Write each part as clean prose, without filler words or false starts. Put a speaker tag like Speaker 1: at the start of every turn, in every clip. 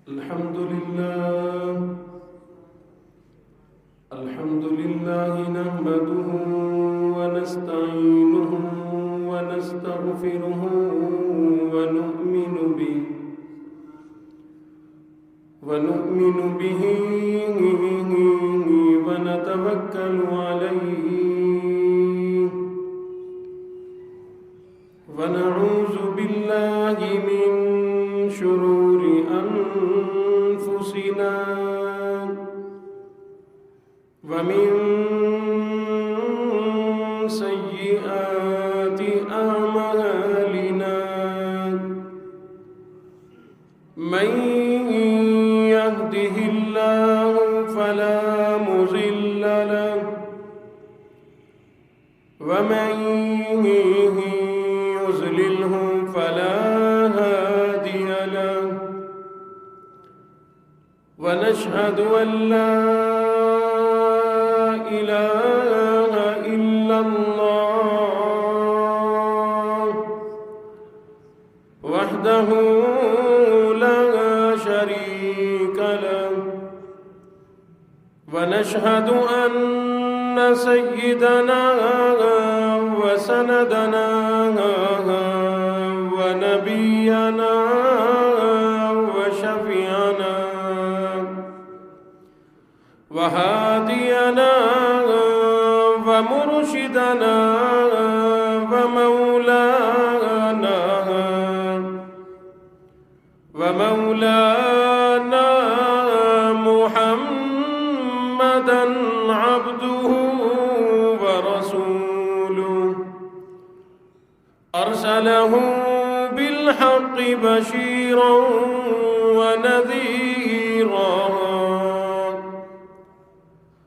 Speaker 1: الحمد لله نحمده ونستعينه ونستغفره ونؤمن به ونتوكل عليه ونعوذ بالله من شرور أنفسنا ومن سيئات أعمالنا من يهده الله فلا مضل له ومن يضلله فلا هادي له ونشهد أن لا إله إلا الله وحده لا شريك له ونشهد أن سيدنا وسندنا ونبينا وشفيعنا وهادينا ومرشدنا ومولانا محمدا عبده ورسوله أرسله بالحق بشيرا ونذيرا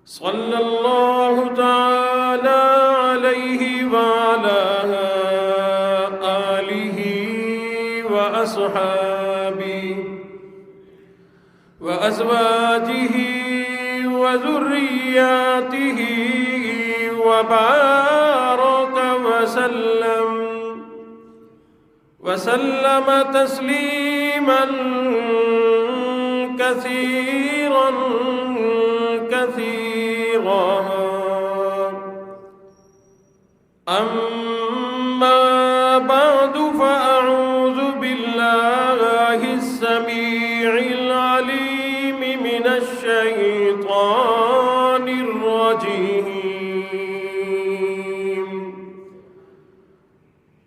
Speaker 1: صلى الله تعالى عليه وعلى آله وأصحابه وأزواجه وذرياته وبارك وسلم تسليما كثيرا أما بعد فأعوذ بالله السميع العليم من الشيطان الرجيم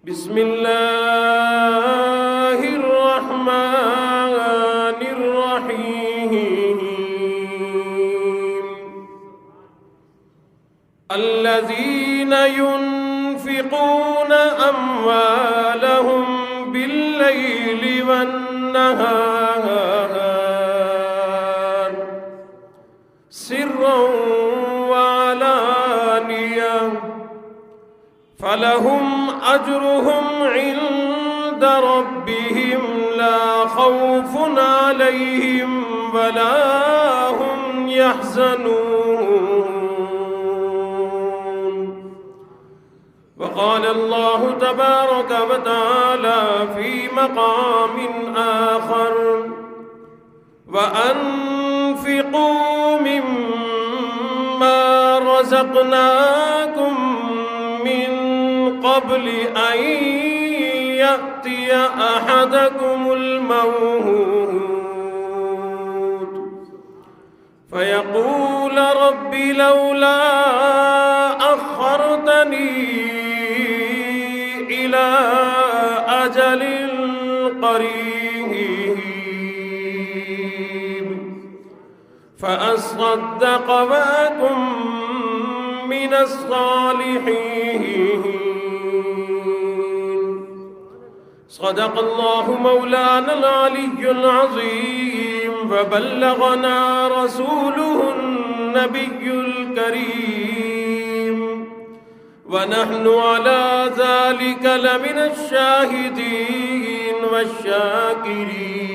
Speaker 1: بسم الله الرحمن الرحيم الذين ينفقون أموالهم بالليل والنهار سرا وعلانية فلهم أجرهم عند ربهم لا خوف عليهم ولا هم يحزنون وقال الله تبارك وتعالى في مقام آخر وأنفقوا مما رزقناكم من قبل أن يأتي أحدكم الموت فيقول رب لولا أخرتني إلى أجل قريب فأصدق وأكن من الصالحين صدق الله مولانا العلي العظيم وبلغنا رسوله النبي الكريم ونحن على ذلك لمن الشاهدين والشاكرين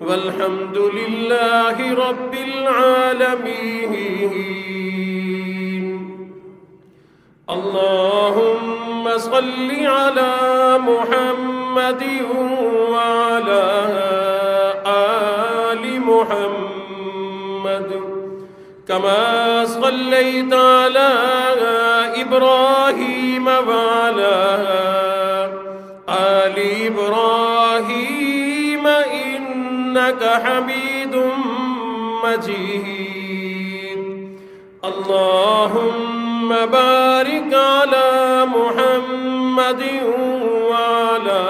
Speaker 1: والحمد لله رب العالمين اللهم صل على محمد وعلى آله محمد كما صليت على إبراهيم وعلى آل إبراهيم إنك حميد مجيد اللهم بارك على محمد وعلى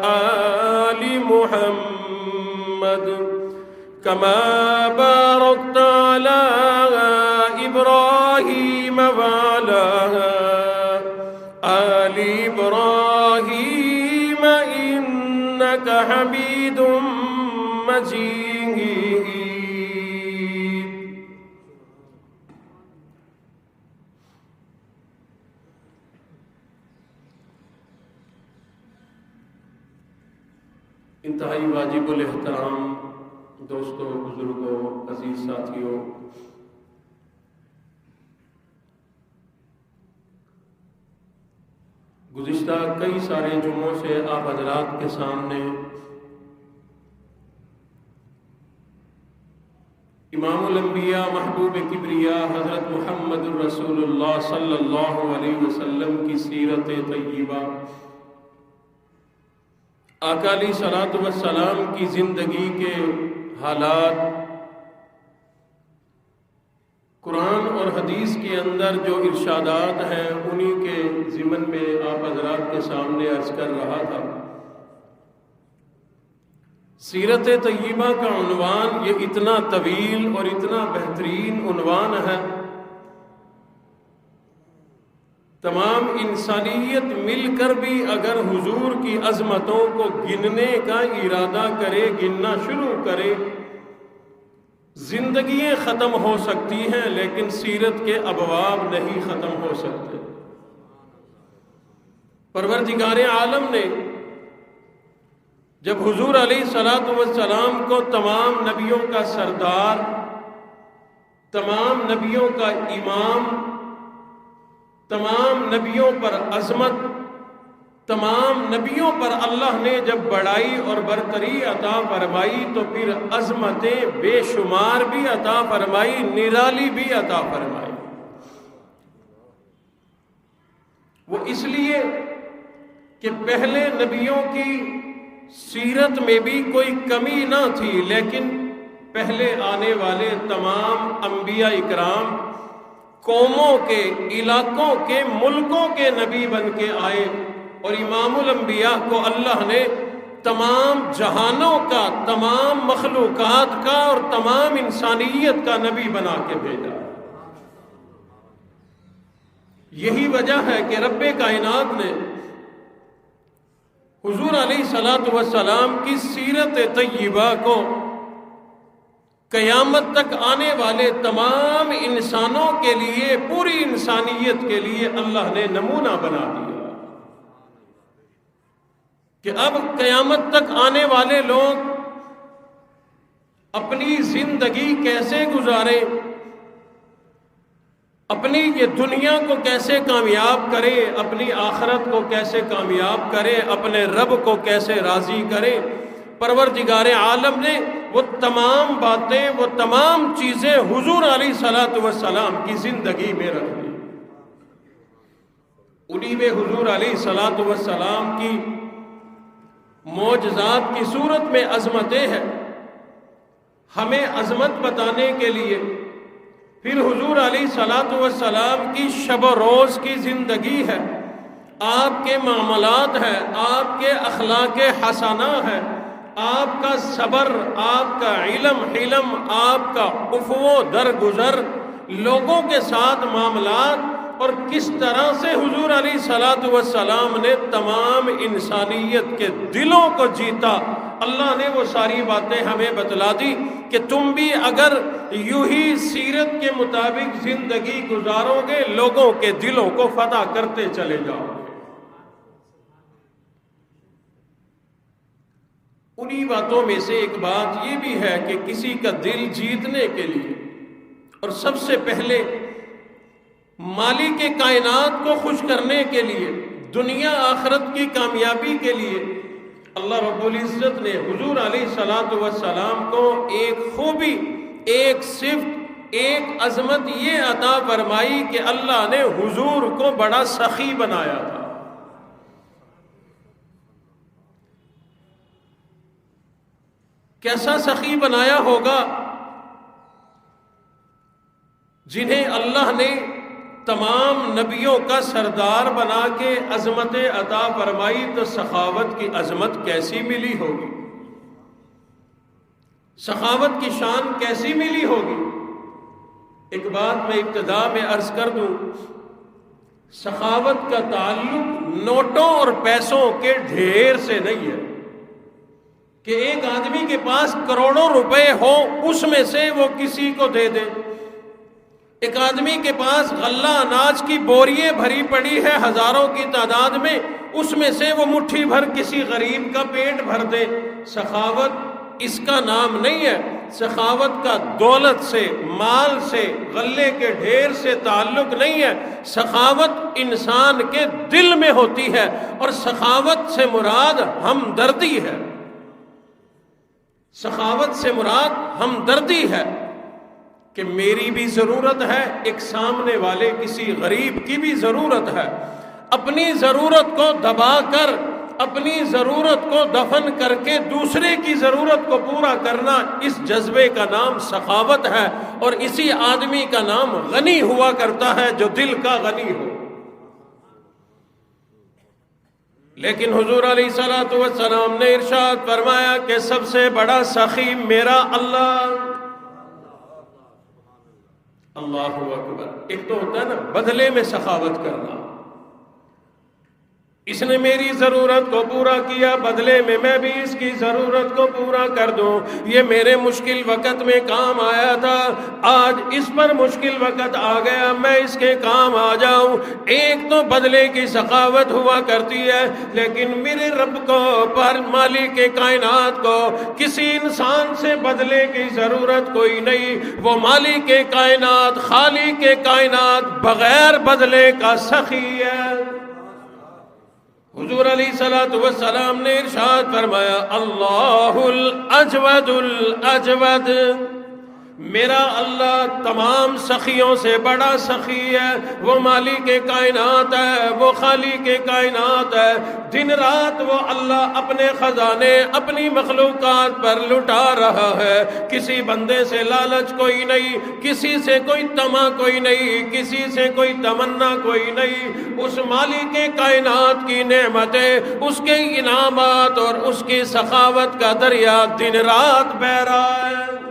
Speaker 1: آل محمد كما باركت على إبراهيم وعلى آل إبراهيم إنك حميد مجيد. انتہائی واجب الاحترام دوستوں، بزرگوں، عزیز ساتھیوں، گزشتہ کئی سارے جمعوں سے آپ حضرات کے سامنے امام الانبیاء محبوب کبریا حضرت محمد الرسول اللہ صلی اللہ علیہ وسلم کی سیرت طیبہ، آقا علیہ الصلوۃ والسلام کی زندگی کے حالات، قرآن اور حدیث کے اندر جو ارشادات ہیں انہی کے ضمن میں آپ حضرات کے سامنے عرض کر رہا تھا. سیرت طیبہ کا عنوان یہ اتنا طویل اور اتنا بہترین عنوان ہے، تمام انسانیت مل کر بھی اگر حضور کی عظمتوں کو گننے کا ارادہ کرے، گننا شروع کرے، زندگیاں ختم ہو سکتی ہیں لیکن سیرت کے ابواب نہیں ختم ہو سکتے. پروردگار عالم نے جب حضور علیہ الصلوۃ والسلام کو تمام نبیوں کا سردار، تمام نبیوں کا امام، تمام نبیوں پر عظمت، تمام نبیوں پر اللہ نے جب بڑائی اور برتری عطا فرمائی تو پھر عظمتیں بے شمار بھی عطا فرمائی، نرالی بھی عطا فرمائی. وہ اس لیے کہ پہلے نبیوں کی سیرت میں بھی کوئی کمی نہ تھی، لیکن پہلے آنے والے تمام انبیاء اکرام قوموں کے، علاقوں کے، ملکوں کے نبی بن کے آئے، اور امام الانبیاء کو اللہ نے تمام جہانوں کا، تمام مخلوقات کا اور تمام انسانیت کا نبی بنا کے بھیجا. یہی وجہ ہے کہ رب کائنات نے حضور علیہ الصلوۃ والسلام کی سیرت طیبہ کو قیامت تک آنے والے تمام انسانوں کے لیے، پوری انسانیت کے لیے اللہ نے نمونہ بنا دیا کہ اب قیامت تک آنے والے لوگ اپنی زندگی کیسے گزاریں، اپنی یہ دنیا کو کیسے کامیاب کرے، اپنی آخرت کو کیسے کامیاب کرے، اپنے رب کو کیسے راضی کرے. پروردگار عالم نے وہ تمام باتیں، وہ تمام چیزیں حضور علیہ الصلوۃ والسلام کی زندگی میں رکھ دی. انہی میں حضور علیہ الصلوۃ والسلام کی معجزات کی صورت میں عظمتیں ہیں. ہمیں عظمت بتانے کے لیے پھر حضور علیہ الصلوۃ والسلام کی شب و روز کی زندگی ہے، آپ کے معاملات ہیں، آپ کے اخلاق حسنہ ہیں، آپ کا صبر، آپ کا علم، حلم، آپ کا عفو درگزر، لوگوں کے ساتھ معاملات، اور کس طرح سے حضور علیہ الصلوۃ والسلام نے تمام انسانیت کے دلوں کو جیتا. اللہ نے وہ ساری باتیں ہمیں بتلا دی کہ تم بھی اگر یوں ہی سیرت کے مطابق زندگی گزارو گے، لوگوں کے دلوں کو فتح کرتے چلے جاؤ گے. انہی باتوں میں سے ایک بات یہ بھی ہے کہ کسی کا دل جیتنے کے لیے اور سب سے پہلے مالک کائنات کو خوش کرنے کے لیے، دنیا آخرت کی کامیابی کے لیے اللہ رب العزت نے حضور علیہ الصلوۃ والسلام کو ایک خوبی، ایک صفت، ایک عظمت یہ عطا فرمائی کہ اللہ نے حضور کو بڑا سخی بنایا تھا۔ کیسا سخی بنایا ہوگا؟ جنہیں اللہ نے تمام نبیوں کا سردار بنا کے عظمت عطا فرمائی، تو سخاوت کی عظمت کیسی ملی ہوگی، سخاوت کی شان کیسی ملی ہوگی۔ ایک بات میں ابتدا میں عرض کر دوں، سخاوت کا تعلق نوٹوں اور پیسوں کے ڈھیر سے نہیں ہے کہ ایک آدمی کے پاس کروڑوں روپے ہو اس میں سے وہ کسی کو دے دے، ایک آدمی کے پاس غلہ اناج کی بوریے بھری پڑی ہے ہزاروں کی تعداد میں، اس میں سے وہ مٹھی بھر کسی غریب کا پیٹ بھر دے۔ سخاوت اس کا نام نہیں ہے۔ سخاوت کا دولت سے، مال سے، غلے کے ڈھیر سے تعلق نہیں ہے۔ سخاوت انسان کے دل میں ہوتی ہے، اور سخاوت سے مراد ہمدردی ہے۔ سخاوت سے مراد ہمدردی ہے کہ میری بھی ضرورت ہے، ایک سامنے والے کسی غریب کی بھی ضرورت ہے۔ اپنی ضرورت کو دبا کر، اپنی ضرورت کو دفن کر کے دوسرے کی ضرورت کو پورا کرنا، اس جذبے کا نام سخاوت ہے، اور اسی آدمی کا نام غنی ہوا کرتا ہے جو دل کا غنی ہو۔ لیکن حضور علیہ الصلوۃ والسلام نے ارشاد فرمایا کہ سب سے بڑا سخی میرا اللہ۔ اللہ اکبر۔ ایک تو ہوتا ہے نا بدلے میں سخاوت کرنا، اس نے میری ضرورت کو پورا کیا، بدلے میں میں بھی اس کی ضرورت کو پورا کر دوں۔ یہ میرے مشکل وقت میں کام آیا تھا، آج اس پر مشکل وقت آ گیا، میں اس کے کام آ جاؤں۔ ایک تو بدلے کی سخاوت ہوا کرتی ہے، لیکن میرے رب کو، پر مالک کائنات کو کسی انسان سے بدلے کی ضرورت کوئی نہیں۔ وہ مالک کائنات، خالق کائنات بغیر بدلے کا سخی ہے۔ حضور علیہ الصلوۃ والسلام نے ارشاد فرمایا اللہ الاجود الاجود، میرا اللہ تمام سخیوں سے بڑا سخی ہے۔ وہ مالک کائنات ہے، وہ خالق کائنات ہے۔ دن رات وہ اللہ اپنے خزانے اپنی مخلوقات پر لٹا رہا ہے۔ کسی بندے سے لالچ کوئی نہیں، کسی سے کوئی طمع کوئی نہیں، کسی سے کوئی تمنا کوئی نہیں۔ اس مالک کائنات کی نعمتیں، اس کے انعامات اور اس کی سخاوت کا دریا دن رات بہہ رہا ہے۔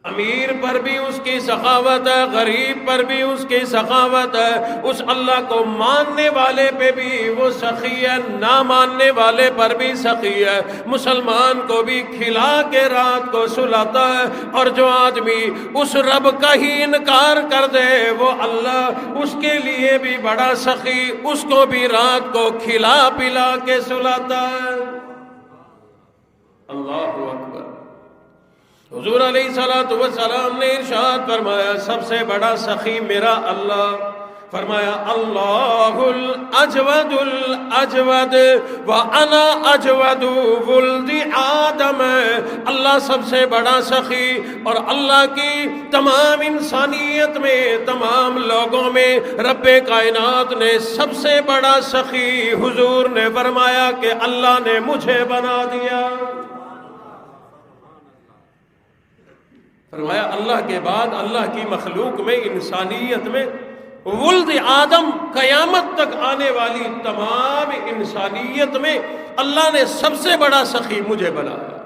Speaker 1: امیر پر بھی اس کی سخاوت ہے، غریب پر بھی اس کی سخاوت ہے۔ اس اللہ کو ماننے والے پہ بھی وہ سخی ہے، نہ ماننے والے پر بھی سخی ہے۔ مسلمان کو بھی کھلا کے رات کو سلاتا ہے، اور جو آدمی اس رب کا ہی انکار کر دے وہ اللہ اس کے لیے بھی بڑا سخی، اس کو بھی رات کو کھلا پلا کے سلاتا ہے۔ اللہ اکبر۔ حضور علیہ الصلوۃ والسلام نے ارشاد فرمایا سب سے بڑا سخی میرا اللہ۔ فرمایا اللہ الاجود الاجود وانا اجود ولد آدم، اللہ سب سے بڑا سخی، اور اللہ کی تمام انسانیت میں، تمام لوگوں میں رب کائنات نے سب سے بڑا سخی حضور نے فرمایا کہ اللہ نے مجھے بنا دیا۔ فرمایا اللہ کے بعد اللہ کی مخلوق میں، انسانیت میں، ولد آدم قیامت تک آنے والی تمام انسانیت میں اللہ نے سب سے بڑا سخی مجھے بنایا۔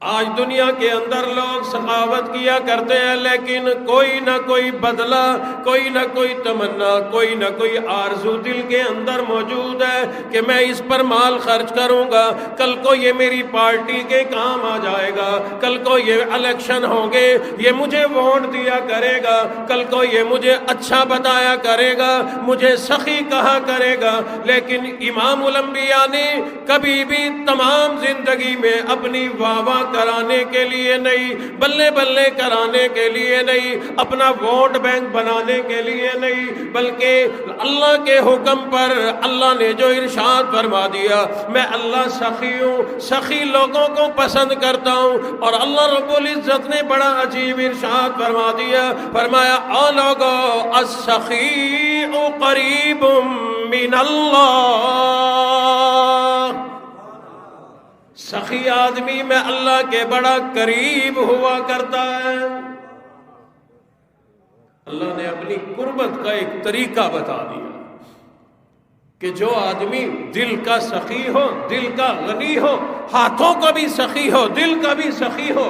Speaker 1: آج دنیا کے اندر لوگ سخاوت کیا کرتے ہیں، لیکن کوئی نہ کوئی بدلہ، کوئی نہ کوئی تمنا، کوئی نہ کوئی آرزو دل کے اندر موجود ہے کہ میں اس پر مال خرچ کروں گا، کل کو یہ میری پارٹی کے کام آ جائے گا، کل کو یہ الیکشن ہوں گے، یہ مجھے ووٹ دیا کرے گا، کل کو یہ مجھے اچھا بتایا کرے گا، مجھے سخی کہا کرے گا۔ لیکن امام الانبیاء نے کبھی بھی تمام زندگی میں اپنی واہ واہ کرانے کے لیے نہیں، بلے بلے کرانے کے لیے نہیں، اپنا ووٹ بینک بنانے کے لیے نہیں، بلکہ اللہ کے حکم پر اللہ نے جو ارشاد فرما دیا، میں اللہ سخی ہوں، سخی لوگوں کو پسند کرتا ہوں۔ اور اللہ رب العزت نے بڑا عجیب ارشاد فرما دیا، فرمایا اے لوگو السخی قریب من اللہ، سخی آدمی میں اللہ کے بڑا قریب ہوا کرتا ہے۔ اللہ نے اپنی قربت کا ایک طریقہ بتا دیا کہ جو آدمی دل کا سخی ہو، دل کا غنی ہو، ہاتھوں کا بھی سخی ہو، دل کا بھی سخی ہو،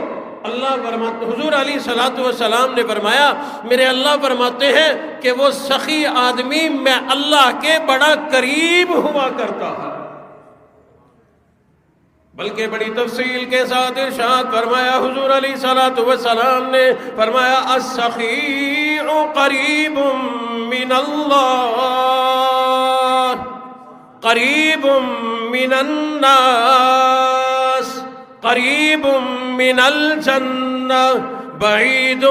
Speaker 1: اللہ فرماتے، حضور علیہ الصلوۃ والسلام نے فرمایا، میرے اللہ فرماتے ہیں کہ وہ سخی آدمی میں اللہ کے بڑا قریب ہوا کرتا ہے۔ بلکہ بڑی تفصیل کے ساتھ ارشاد فرمایا حضور علیہ الصلوۃ والسلام نے، فرمایا السخی قریب من اللہ قریب من الناس قریب من الجنہ بعید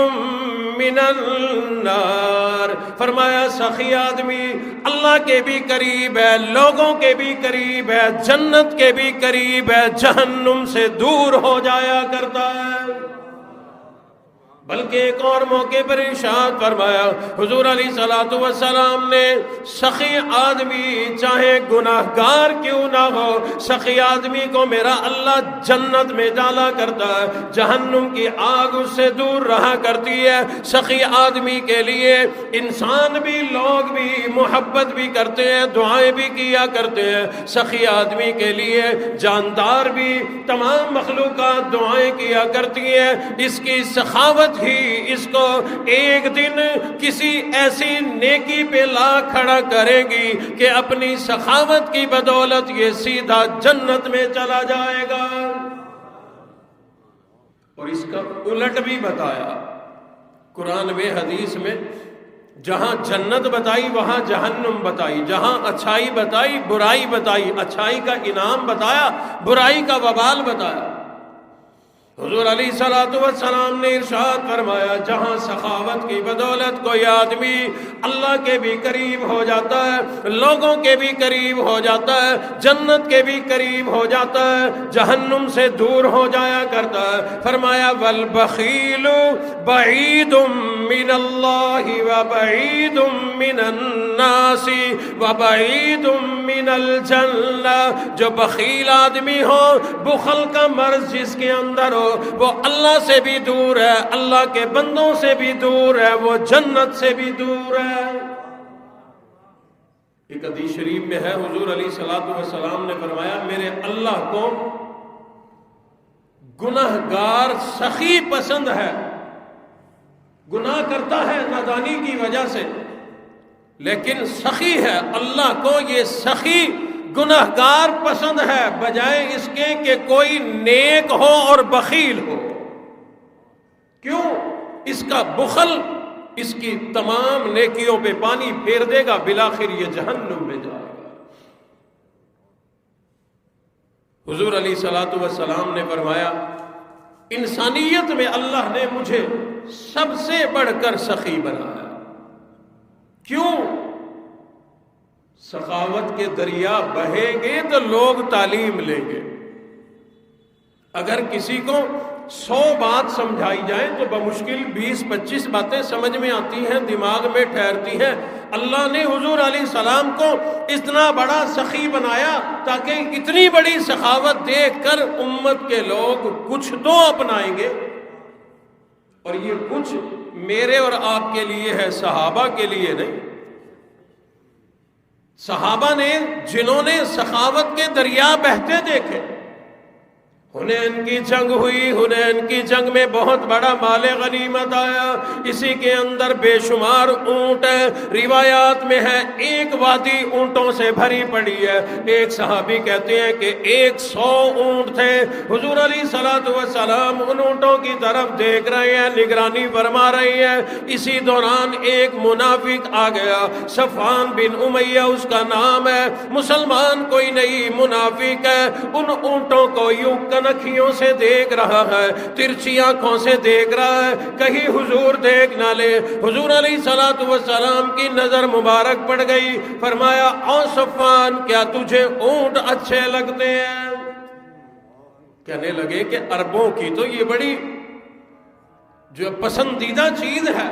Speaker 1: من النار۔ فرمایا سخی آدمی اللہ کے بھی قریب ہے، لوگوں کے بھی قریب ہے، جنت کے بھی قریب ہے، جہنم سے دور ہو جایا کرتا ہے۔ بلکہ ایک اور موقع پر ارشاد فرمایا حضور علیہ الصلوۃ والسلام نے، سخی آدمی چاہے گناہگار کیوں نہ ہو، سخی آدمی کو میرا اللہ جنت میں ڈالا کرتا ہے، جہنم کی آگ اس سے دور رہا کرتی ہے۔ سخی آدمی کے لیے انسان بھی، لوگ بھی محبت بھی کرتے ہیں، دعائیں بھی کیا کرتے ہیں۔ سخی آدمی کے لیے جاندار بھی، تمام مخلوقات دعائیں کیا کرتی ہیں۔ اس کی سخاوت ہی اس کو ایک دن کسی ایسی نیکی پہ لا کھڑا کرے گی کہ اپنی سخاوت کی بدولت یہ سیدھا جنت میں چلا جائے گا۔ اور اس کا الٹ بھی بتایا قرآن میں، حدیث میں، جہاں جنت بتائی وہاں جہنم بتائی، جہاں اچھائی بتائی برائی بتائی، اچھائی کا انعام بتایا، برائی کا وبال بتایا۔ حضور علیہ الصلوۃ والسلام نے ارشاد فرمایا، جہاں سخاوت کی بدولت کوئی آدمی اللہ کے بھی قریب ہو جاتا ہے، لوگوں کے بھی قریب ہو جاتا ہے، جنت کے بھی قریب ہو جاتا ہے، جہنم سے دور ہو جایا کرتا ہے۔ فرمایا والبخیل بعید من اللہ وبعید من الناس وبعید من الجنہ، جو بخیل آدمی ہو، بخل کا مرض جس کے اندر ہو، وہ اللہ سے بھی دور ہے، اللہ کے بندوں سے بھی دور ہے، وہ جنت سے بھی دور ہے۔ ایک حدیث شریف میں ہے، حضور علیہ الصلوۃ والسلام نے فرمایا، میرے اللہ کو گناہگار سخی پسند ہے، گناہ کرتا ہے نادانی کی وجہ سے لیکن سخی ہے، اللہ کو یہ سخی گناہگار پسند ہے، بجائے اس کے کہ کوئی نیک ہو اور بخیل ہو۔ کیوں؟ اس کا بخل اس کی تمام نیکیوں پہ پانی پھیر دے گا، بالآخر یہ جہنم میں جائے گا۔ حضور علیہ الصلوۃ والسلام نے فرمایا، انسانیت میں اللہ نے مجھے سب سے بڑھ کر سخی بنایا۔ کیوں؟ سخاوت کے دریا بہیں گے تو لوگ تعلیم لیں گے۔ اگر کسی کو 100 بات سمجھائی جائے تو بمشکل 20-25 باتیں سمجھ میں آتی ہیں، دماغ میں ٹھہرتی ہیں۔ اللہ نے حضور علیہ السلام کو اتنا بڑا سخی بنایا تاکہ اتنی بڑی سخاوت دیکھ کر امت کے لوگ کچھ تو اپنائیں گے، اور یہ کچھ میرے اور آپ کے لیے ہے، صحابہ کے لیے نہیں۔ صحابہ نے، جنہوں نے سخاوت کے دریا بہتے دیکھے، حنین کی جنگ ہوئی، حنین کی جنگ میں بہت بڑا مال غنیمت آیا، اسی کے اندر بے شمار اونٹ ہے، روایات میں ہے ایک وادی اونٹوں سے بھری پڑی ہے۔ ایک صحابی کہتے ہیں کہ 100 اونٹ تھے۔ حضور علیہ الصلوۃ والسلام ان اونٹوں کی طرف دیکھ رہے ہیں، نگرانی فرما رہے ہیں۔ اسی دوران ایک منافق آ گیا، صفوان بن امیہ اس کا نام ہے، مسلمان کوئی نہیں، منافق ہے۔ ان اونٹوں کو یوں کر کنکھیوں سے دیکھ رہا ہے، ترچھی آنکھوں سے دیکھ رہا ہے، کہیں حضور دیکھ نہ لے۔ حضور علیہ الصلوۃ والسلام کی نظر مبارک پڑ گئی، فرمایا او صفوان کیا تجھے اونٹ اچھے لگتے ہیں؟ کہنے لگے کہ عربوں کی تو یہ بڑی جو پسندیدہ چیز ہے،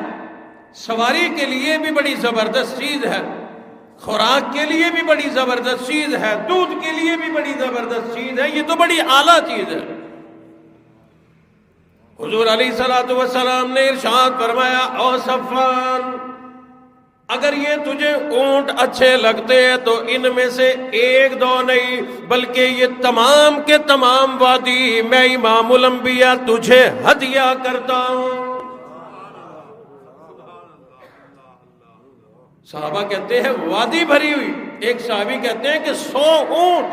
Speaker 1: سواری کے لیے بھی بڑی زبردست چیز ہے، خوراک کے لیے بھی بڑی زبردست چیز ہے، دودھ کے لیے بھی بڑی زبردست چیز ہے، یہ تو بڑی اعلیٰ چیز ہے۔ حضور علیہ الصلوۃ والسلام نے ارشاد فرمایا او صفوان اگر یہ تجھے اونٹ اچھے لگتے ہیں تو ان میں سے ایک دو نہیں بلکہ یہ تمام کے تمام وادی میں امام الانبیاء تجھے ہدیہ کرتا ہوں۔ صحابہ کہتے ہیں وادی بھری ہوئی، ایک صحابی کہتے ہیں کہ 100 اونٹ،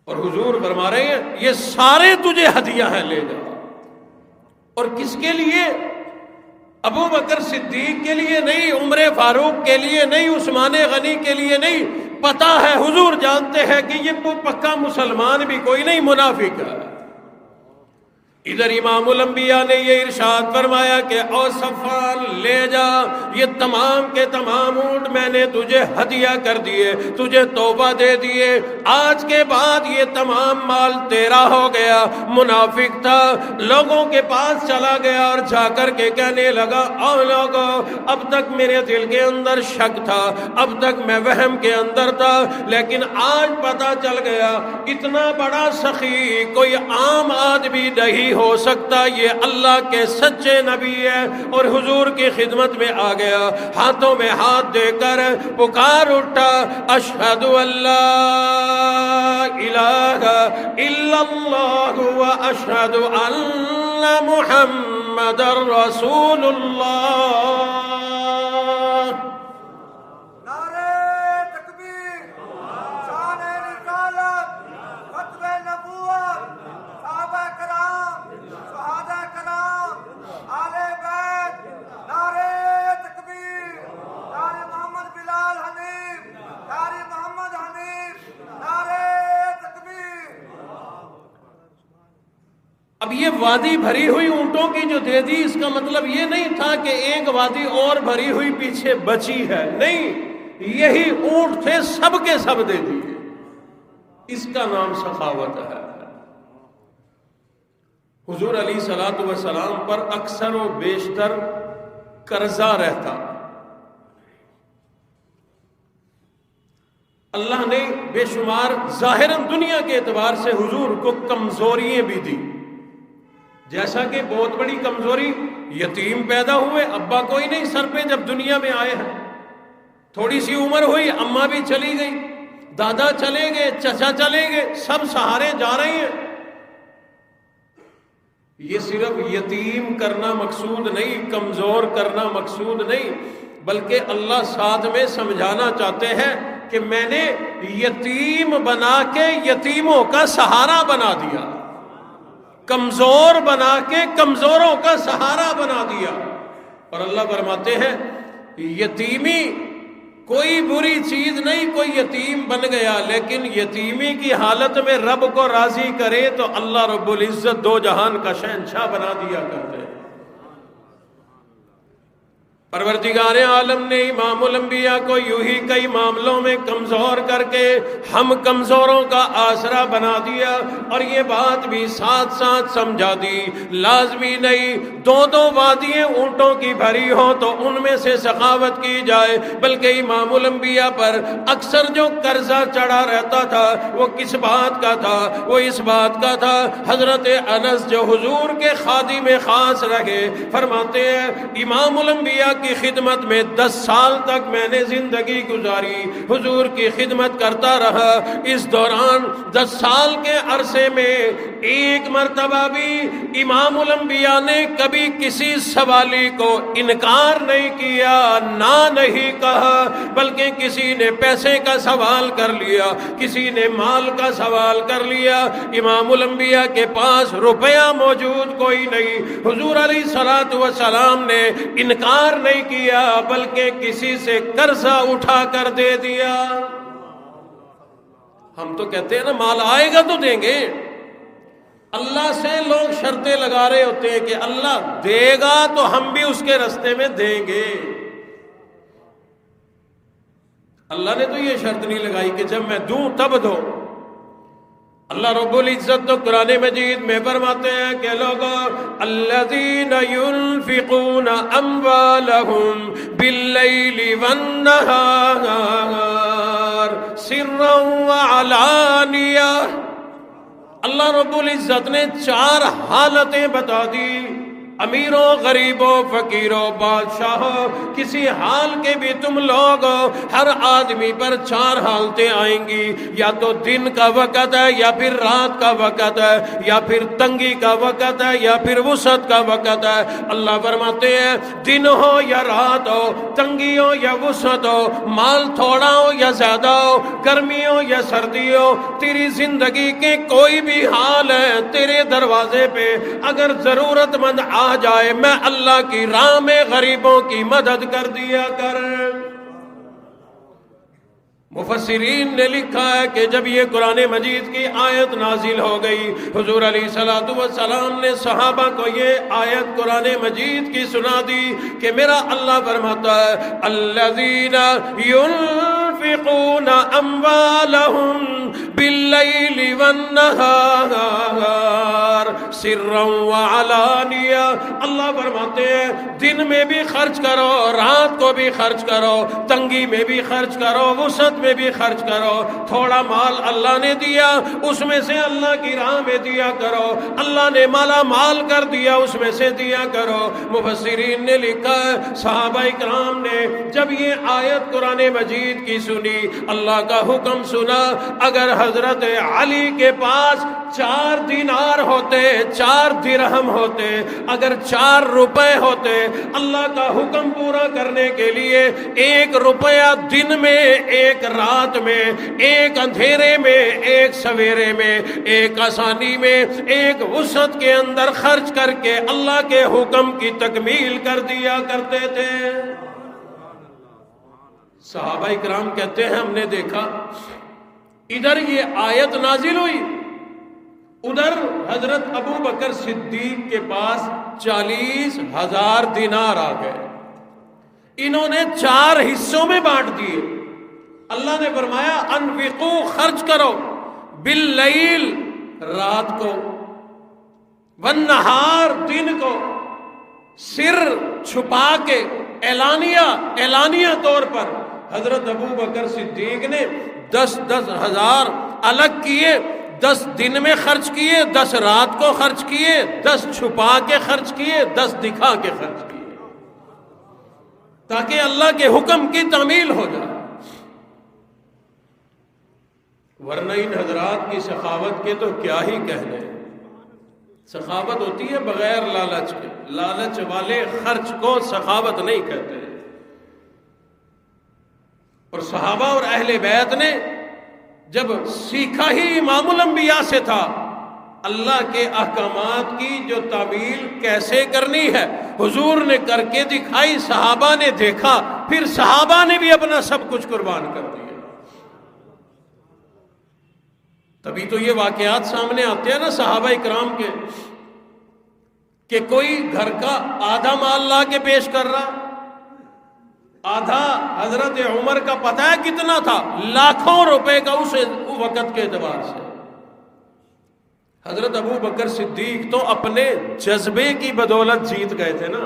Speaker 1: اور حضور فرما رہے ہیں یہ سارے تجھے ہدیہ ہیں، لے جا۔ اور کس کے لیے؟ ابو بکر صدیق کے لیے نہیں، عمر فاروق کے لیے نہیں، عثمان غنی کے لیے نہیں، پتہ ہے حضور جانتے ہیں کہ یہ پکا مسلمان بھی کوئی نہیں، منافق ہے۔ ادھر امام الانبیاء نے یہ ارشاد فرمایا کہ او صفوان لے جا، یہ تمام کے تمام اونٹ میں نے تجھے ہدیہ کر دیے، تجھے تحفہ دے دیے، آج کے بعد یہ تمام مال تیرا ہو گیا۔ منافق تھا، لوگوں کے پاس چلا گیا اور جا کر کے کہنے لگا او لوگوں اب تک میرے دل کے اندر شک تھا، اب تک میں وہم کے اندر تھا، لیکن آج پتہ چل گیا اتنا بڑا سخی کوئی عام آدمی نہیں ہو سکتا، یہ اللہ کے سچے نبی ہے۔ اور حضور کی خدمت میں آ گیا، ہاتھوں میں ہاتھ دے کر پکار اٹھا اشہد ان لا الہ الا اللہ و اشہد ان محمد رسول اللہ۔ اب یہ وادی بھری ہوئی اونٹوں کی جو دے دی، اس کا مطلب یہ نہیں تھا کہ ایک وادی اور بھری ہوئی پیچھے بچی ہے، نہیں، یہی اونٹ تھے، سب کے سب دے دیے۔ اس کا نام سخاوت ہے۔ حضور علیہ الصلوۃ والسلام پر اکثر و بیشتر قرضہ رہتا، اللہ نے بے شمار ظاہراً دنیا کے اعتبار سے حضور کو کمزوریاں بھی دی، جیسا کہ بہت بڑی کمزوری یتیم پیدا ہوئے، ابا کوئی نہیں سر پہ جب دنیا میں آئے ہیں، تھوڑی سی عمر ہوئی اماں بھی چلی گئی، دادا چلے گئے، چچا چلے گئے، سب سہارے جا رہے ہیں۔ یہ صرف یتیم کرنا مقصود نہیں، کمزور کرنا مقصود نہیں، بلکہ اللہ ساتھ میں سمجھانا چاہتے ہیں کہ میں نے یتیم بنا کے یتیموں کا سہارا بنا دیا، کمزور بنا کے کمزوروں کا سہارا بنا دیا۔ اور اللہ فرماتے ہیں یتیمی کوئی بری چیز نہیں، کوئی یتیم بن گیا لیکن یتیمی کی حالت میں رب کو راضی کرے تو اللہ رب العزت دو جہان کا شہنشاہ بنا دیا کرتے ہیں۔ پروردگار عالم نے امام الانبیاء کو یوں ہی کئی معاملوں میں کمزور کر کے ہم کمزوروں کا آسرا بنا دیا، اور یہ بات بھی ساتھ ساتھ سمجھا دی لازمی نہیں دو دو وادیاں اونٹوں کی بھری ہوں تو ان میں سے سخاوت کی جائے، بلکہ امام الانبیاء پر اکثر جو قرضہ چڑھا رہتا تھا وہ کس بات کا تھا؟ وہ اس بات کا تھا، حضرت انس جو حضور کے خادم خاص رہے فرماتے ہیں امام الانبیاء کی خدمت میں 10 سال تک میں نے زندگی گزاری، حضور کی خدمت کرتا رہا، اس دوران 10 سال کے عرصے میں ایک مرتبہ بھی امام الانبیاء نے کبھی کسی سوالی کو انکار نہیں کیا، نہ نہیں کہا، بلکہ کسی نے پیسے کا سوال کر لیا، کسی نے مال کا سوال کر لیا، امام الانبیاء کے پاس روپیہ موجود کوئی نہیں، حضور علیہ الصلوۃ والسلام نے انکار نہیں کیا بلکہ کسی سے قرضہ اٹھا کر دے دیا۔ ہم تو کہتے ہیں نا مال آئے گا تو دیں گے، اللہ سے لوگ شرطیں لگا رہے ہوتے ہیں کہ اللہ دے گا تو ہم بھی اس کے راستے میں دیں گے۔ اللہ نے تو یہ شرط نہیں لگائی کہ جب میں دوں تب دو۔ اللہ رب العزت تو قرآن مجید میں فرماتے ہیں کہ لوگوں الذین ينفقون اموالهم باللیل والنہار سرا وعلانیہ، اللہ رب العزت نے 4 حالتیں بتا دی، امیروں، غریبوں، فقیروں، بادشاہوں، کسی حال کے بھی تم لوگ ہر آدمی پر 4 حالتیں آئیں گی، یا تو دن کا وقت ہے، یا پھر رات کا وقت ہے، یا پھر تنگی کا وقت ہے، یا پھر وسعت کا وقت ہے۔ اللہ فرماتے ہیں دن ہو یا رات ہو، تنگی ہو یا وسعت ہو، مال تھوڑا ہو یا زیادہ ہو، گرمی ہو یا سردی ہو، تیری زندگی کے کوئی بھی حال ہے، تیرے دروازے پہ اگر ضرورت مند آ جائے، میں اللہ کی راہ میں غریبوں کی مدد کر دیا کر۔ مفسرین نے لکھا ہے کہ جب یہ قرآن مجید کی آیت نازل ہو گئی، حضور علیہ الصلوۃ والسلام نے صحابہ کو یہ آیت قرآن مجید کی سنا دی کہ میرا اللہ فرماتا ہے الذین ينفقون اموالهم باللیل والنہار سرا وعلانیہ، اللہ فرماتے ہیں دن میں بھی خرچ کرو، رات کو بھی خرچ کرو، تنگی میں بھی خرچ کرو، وسعت میں بھی خرچ کرو، تھوڑا مال اللہ نے دیا اس میں سے اللہ کی راہ میں دیا کرو، اللہ نے مالا مال کر دیا اس میں سے دیا کرو۔ مفسرین نے لکھا ہے صحابہ کرام نے جب یہ آیت قرآن مجید کی سنی، اللہ کا حکم سنا، اگر حضرت علی کے پاس 4 دینار ہوتے، 4 درہم ہوتے، اگر 4 روپے ہوتے، اللہ کا حکم پورا کرنے کے لیے 1 روپیہ دن میں، 1 رات میں، 1 اندھیرے میں، 1 سویرے میں، 1 آسانی میں، 1 وسعت کے اندر خرچ کر کے اللہ کے حکم کی تکمیل کر دیا کرتے تھے۔ صحابہ اکرام کہتے ہیں ہم نے دیکھا ادھر یہ آیت نازل ہوئی، ادھر حضرت ابو بکر صدیق کے پاس 40,000 دینار آ گئے، انہوں نے 4 حصوں میں بانٹ دیے۔ اللہ نے فرمایا انفقو خرچ کرو، باللیل رات کو، والنہار دن کو، سر چھپا کے، اعلانیہ طور پر۔ حضرت ابو بکر صدیق نے 10 ہزار الگ کیے، 10 دن میں خرچ کیے، 10 رات کو خرچ کیے، 10 چھپا کے خرچ کیے، 10 دکھا کے خرچ کیے، تاکہ اللہ کے حکم کی تعمیل ہو جائے۔ ورنہ ان حضرات کی سخاوت کے تو کیا ہی کہنے، سخاوت ہوتی ہے بغیر لالچ کے، لالچ والے خرچ کو سخاوت نہیں کہتے۔ اور صحابہ اور اہل بیت نے جب سیکھا ہی امام الانبیاء سے تھا اللہ کے احکامات کی جو تعمیل کیسے کرنی ہے، حضور نے کر کے دکھائی، صحابہ نے دیکھا، پھر صحابہ نے بھی اپنا سب کچھ قربان کر دیا۔ تبھی تو یہ واقعات سامنے آتے ہیں نا صحابہ اکرام کے، کہ کوئی گھر کا آدھا مال لا کے پیش کر رہا، آدھا حضرت عمر کا پتہ ہے کتنا تھا، لاکھوں روپے کا اس وقت کے اعتبار سے۔ حضرت ابو بکر صدیق تو اپنے جذبے کی بدولت جیت گئے تھے نا،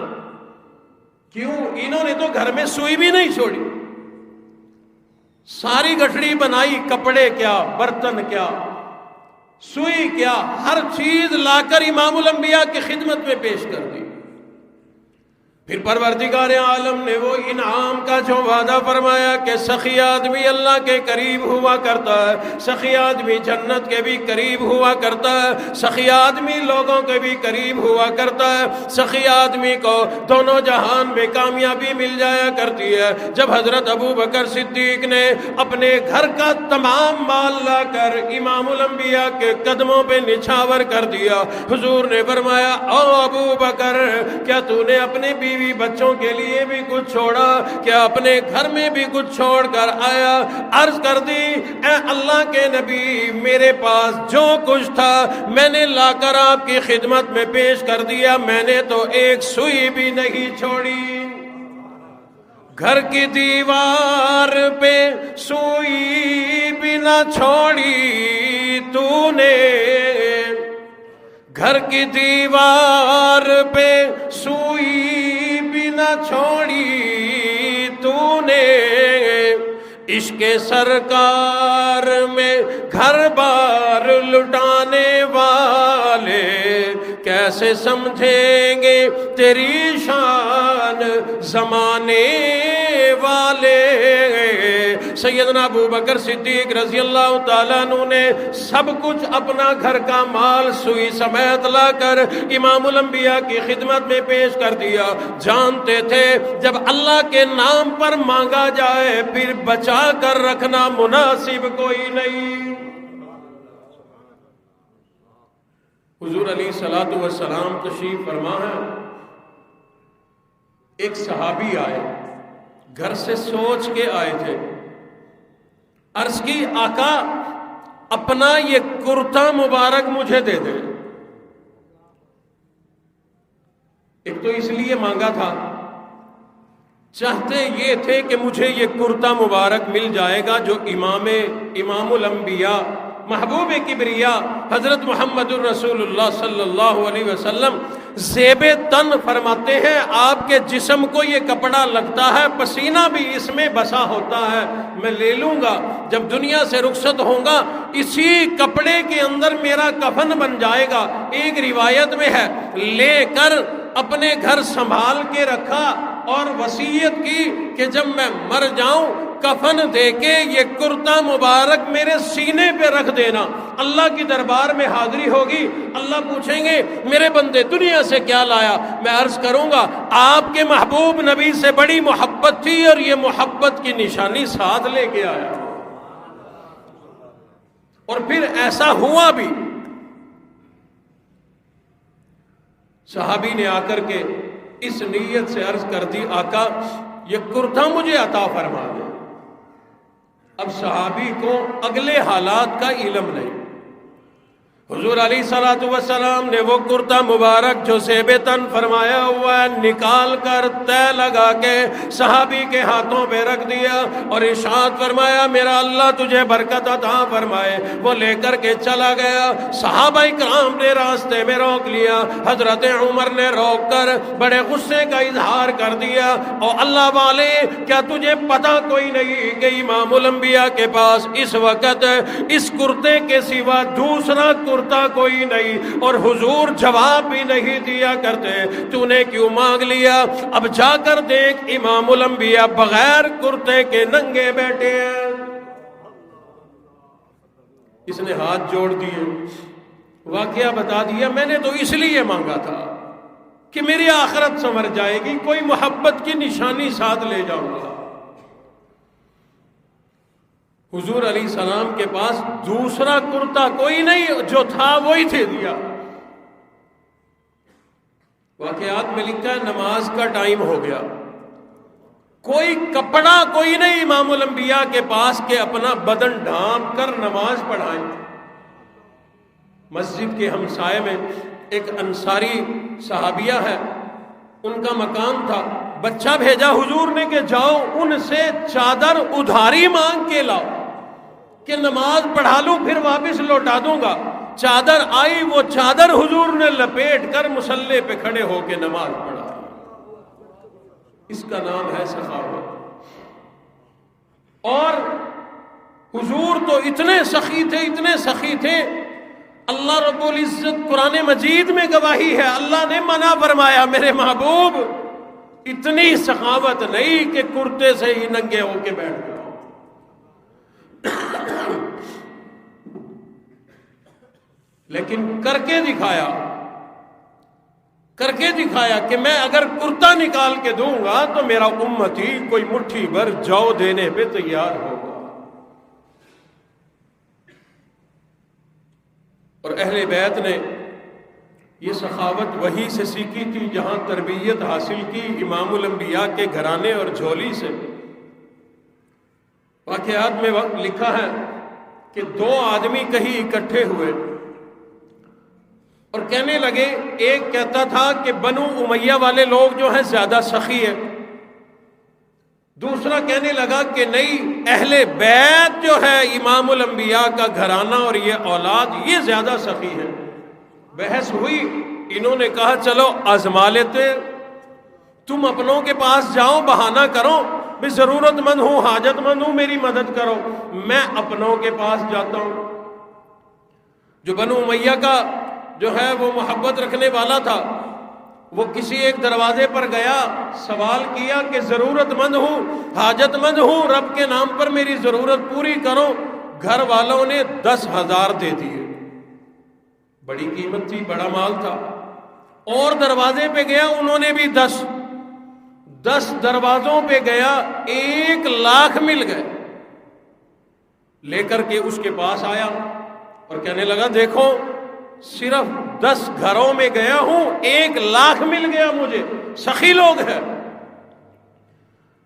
Speaker 1: کیوں؟ انہوں نے تو گھر میں سوئی بھی نہیں چھوڑی، ساری گٹھڑی بنائی، کپڑے کیا، برتن کیا، سوئی کیا، ہر چیز لا کر امام الانبیاء کی خدمت میں پیش کر دی۔ پھر پروردگار عالم نے وہ انعام کا جو وعدہ فرمایا کہ سخی آدمی اللہ کے قریب ہوا کرتا ہے، سخی آدمی جنت کے بھی قریب ہوا کرتا ہے، سخی آدمی لوگوں کے بھی قریب ہوا کرتا ہے، سخی آدمی کو دونوں جہان میں کامیابی مل جایا کرتی ہے۔ جب حضرت ابو بکر صدیق نے اپنے گھر کا تمام مال لا کر امام الانبیاء کے قدموں پہ نچھاور کر دیا، حضور نے فرمایا او ابو بکر، کیا تو نے اپنے بیوی بیوی بچوں کے لیے بھی کچھ چھوڑا کہ اپنے گھر میں بھی کچھ چھوڑ کر آیا. عرض کر دی اے اللہ کے نبی میرے پاس جو کچھ تھا میں نے لا کر آپ کی خدمت میں پیش کر دیا, میں نے تو ایک سوئی بھی نہیں چھوڑی. گھر کی دیوار پہ سوئی بھی نہ چھوڑی تو نے, گھر کی دیوار پہ سوئی بھی نہ چھوڑی تو نے. عشق سرکار میں گھر بار لٹانے والے کیسے سمجھیں گے تیری شان زمانے والے. سیدنا ابو بکر صدیق رضی اللہ تعالیٰ عنہ نے سب کچھ اپنا گھر کا مال سوئی سمیت لا کر امام الانبیاء کی خدمت میں پیش کر دیا. جانتے تھے جب اللہ کے نام پر مانگا جائے پھر بچا کر رکھنا مناسب کوئی نہیں. حضور علیہ الصلوۃ والسلام تشریف فرما ہے. ایک صحابی آئے, گھر سے سوچ کے آئے تھے. عرض کی آقا اپنا یہ کرتا مبارک مجھے دے دیں. ایک تو اس لیے مانگا تھا, چاہتے یہ تھے کہ مجھے یہ کرتا مبارک مل جائے گا جو امام الانبیاء محبوب کبریا حضرت محمد الرسول اللہ صلی اللہ علیہ وسلم زیب تن فرماتے ہیں آپ کے جسم کو یہ کپڑا لگتا ہے, پسینہ بھی اس میں بسا ہوتا ہے, میں لے لوں گا جب دنیا سے رخصت ہوں گا اسی کپڑے کے اندر میرا کفن بن جائے گا. ایک روایت میں ہے لے کر اپنے گھر سنبھال کے رکھا اور وصیت کی کہ جب میں مر جاؤں کفن دے کے یہ کرتا مبارک میرے سینے پہ رکھ دینا. اللہ کی دربار میں حاضری ہوگی, اللہ پوچھیں گے میرے بندے دنیا سے کیا لایا, میں عرض کروں گا آپ کے محبوب نبی سے بڑی محبت تھی اور یہ محبت کی نشانی ساتھ لے کے آیا. اور پھر ایسا ہوا بھی. صحابی نے آ کر کے اس نیت سے عرض کر دی آقا یہ کرتا مجھے عطا فرما دے. اب صحابی کو اگلے حالات کا علم نہیں. حضور علیہ الصلوۃ والسلام نے وہ کرتا مبارک جو زیب تن فرمایا ہوا ہے نکال کر طے لگا کے صحابی کے ہاتھوں پہ رکھ دیا اور ارشاد فرمایا میرا اللہ تجھے برکت عطا فرمائے. وہ لے کر کے چلا گیا. صحابہ کرام نے راستے میں روک لیا. حضرت عمر نے روک کر بڑے غصے کا اظہار کر دیا, اور اللہ والے کیا تجھے پتہ کوئی نہیں کہ امام الانبیاء کے پاس اس وقت اس کرتے کے سوا دوسرا کرتا کوئی نہیں, اور حضور جواب بھی نہیں دیا کرتے, تو نے کیوں مانگ لیا؟ اب جا کر دیکھ امام الانبیاء بغیر کرتے کے ننگے بیٹھے ہیں. اس نے ہاتھ جوڑ دیے, واقعہ بتا دیا میں نے تو اس لیے مانگا تھا کہ میری آخرت سنور جائے گی, کوئی محبت کی نشانی ساتھ لے جاؤں گا. حضور علیہ السلام کے پاس دوسرا کرتا کوئی نہیں, جو تھا وہی تھے دیا. واقعات میں لکھا ہے نماز کا ٹائم ہو گیا, کوئی کپڑا کوئی نہیں امام الانبیاء کے پاس کہ اپنا بدن ڈھانپ کر نماز پڑھائیں. مسجد کے ہمسائے میں ایک انصاری صحابیہ ہے, ان کا مکان تھا. بچہ بھیجا حضور نے کہ جاؤ ان سے چادر ادھاری مانگ کے لاؤ کہ نماز پڑھا لوں پھر واپس لوٹا دوں گا. چادر آئی, وہ چادر حضور نے لپیٹ کر مصلی پہ کھڑے ہو کے نماز پڑھا. اس کا نام ہے سخاوت. اور حضور تو اتنے سخی تھے, اتنے سخی تھے, اللہ رب العزت قرآن مجید میں گواہی ہے, اللہ نے منع فرمایا میرے محبوب اتنی سخاوت نہیں کہ کرتے سے ہی ننگے ہو کے بیٹھ گئے. لیکن کر کے دکھایا کہ میں اگر کرتا نکال کے دوں گا تو میرا امتی کوئی مٹھی بھر جو دینے پہ تیار ہوگا. اور اہل بیت نے یہ سخاوت وہی سے سیکھی تھی جہاں تربیت حاصل کی امام الانبیاء کے گھرانے اور جھولی سے۔ واقعات میں وقت لکھا ہے کہ دو آدمی کہیں اکٹھے ہوئے اور کہنے لگے، ایک کہتا تھا کہ بنو امیہ والے لوگ جو ہیں زیادہ سخی ہیں، دوسرا کہنے لگا کہ نہیں، اہل بیت جو ہے امام الانبیاء کا گھرانہ اور یہ اولاد یہ زیادہ سخی ہے۔ بحث ہوئی، انہوں نے کہا چلو آزما لیتے، تم اپنوں کے پاس جاؤ، بہانہ کرو میں ضرورت مند ہوں، حاجت مند ہوں، میری مدد کرو۔ میں اپنوں کے پاس جاتا ہوں۔ جو بنو امیہ کا جو ہے وہ محبت رکھنے والا تھا، وہ کسی ایک دروازے پر گیا، سوال کیا کہ ضرورت مند ہوں، حاجت مند ہوں، رب کے نام پر میری ضرورت پوری کرو۔ گھر والوں نے 10,000 دے دیے، بڑی قیمت تھی، بڑا مال تھا۔ اور دروازے پہ گیا، انہوں نے بھی 10 دروازوں پہ گیا، 1,00,000 مل گئے۔ لے کر کے اس کے پاس آیا اور کہنے لگا دیکھو، صرف 10 گھروں میں گیا ہوں، 1,00,000 مل گیا مجھے۔ سخی لوگ ہیں۔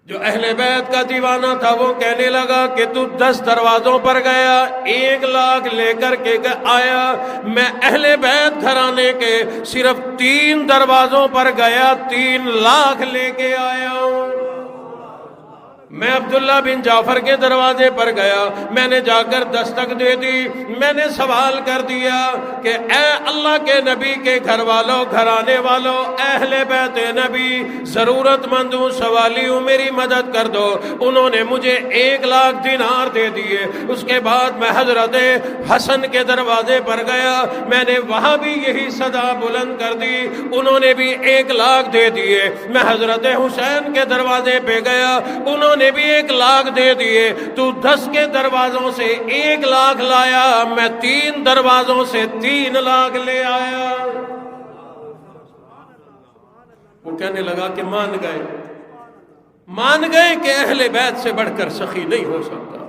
Speaker 1: جو اہل بیت کا دیوانہ تھا وہ کہنے لگا کہ تو 10 دروازوں پر گیا، 1,00,000 لے کر کے آیا، میں اہل بیت گھرانے کے صرف 3 دروازوں پر گیا، 3,00,000 لے کے آیا ہوں۔ میں عبداللہ بن جعفر کے دروازے پر گیا، میں نے جا کر دستک دے دی، میں نے سوال کر دیا کہ اے اللہ کے نبی کے گھر والوں، گھرانے والوں، اہل بیت نبی، ضرورت مند ہوں، سوالی ہوں، میری مدد کر دو۔ انہوں نے مجھے 1,00,000 دینار دے دیے۔ اس کے بعد میں حضرت حسن کے دروازے پر گیا، میں نے وہاں بھی یہی صدا بلند کر دی، انہوں نے بھی 1,00,000 دے دیے۔ میں حضرت حسین کے دروازے پہ گیا، انہوں نے بھی 1,00,000 دے دیے۔ تو 10 کے دروازوں سے 1,00,000 لایا، میں 3 دروازوں سے 3,00,000 لے آیا۔ وہ کہنے لگا کہ مان گئے کہ اہل بیت سے بڑھ کر سخی نہیں ہو سکتا۔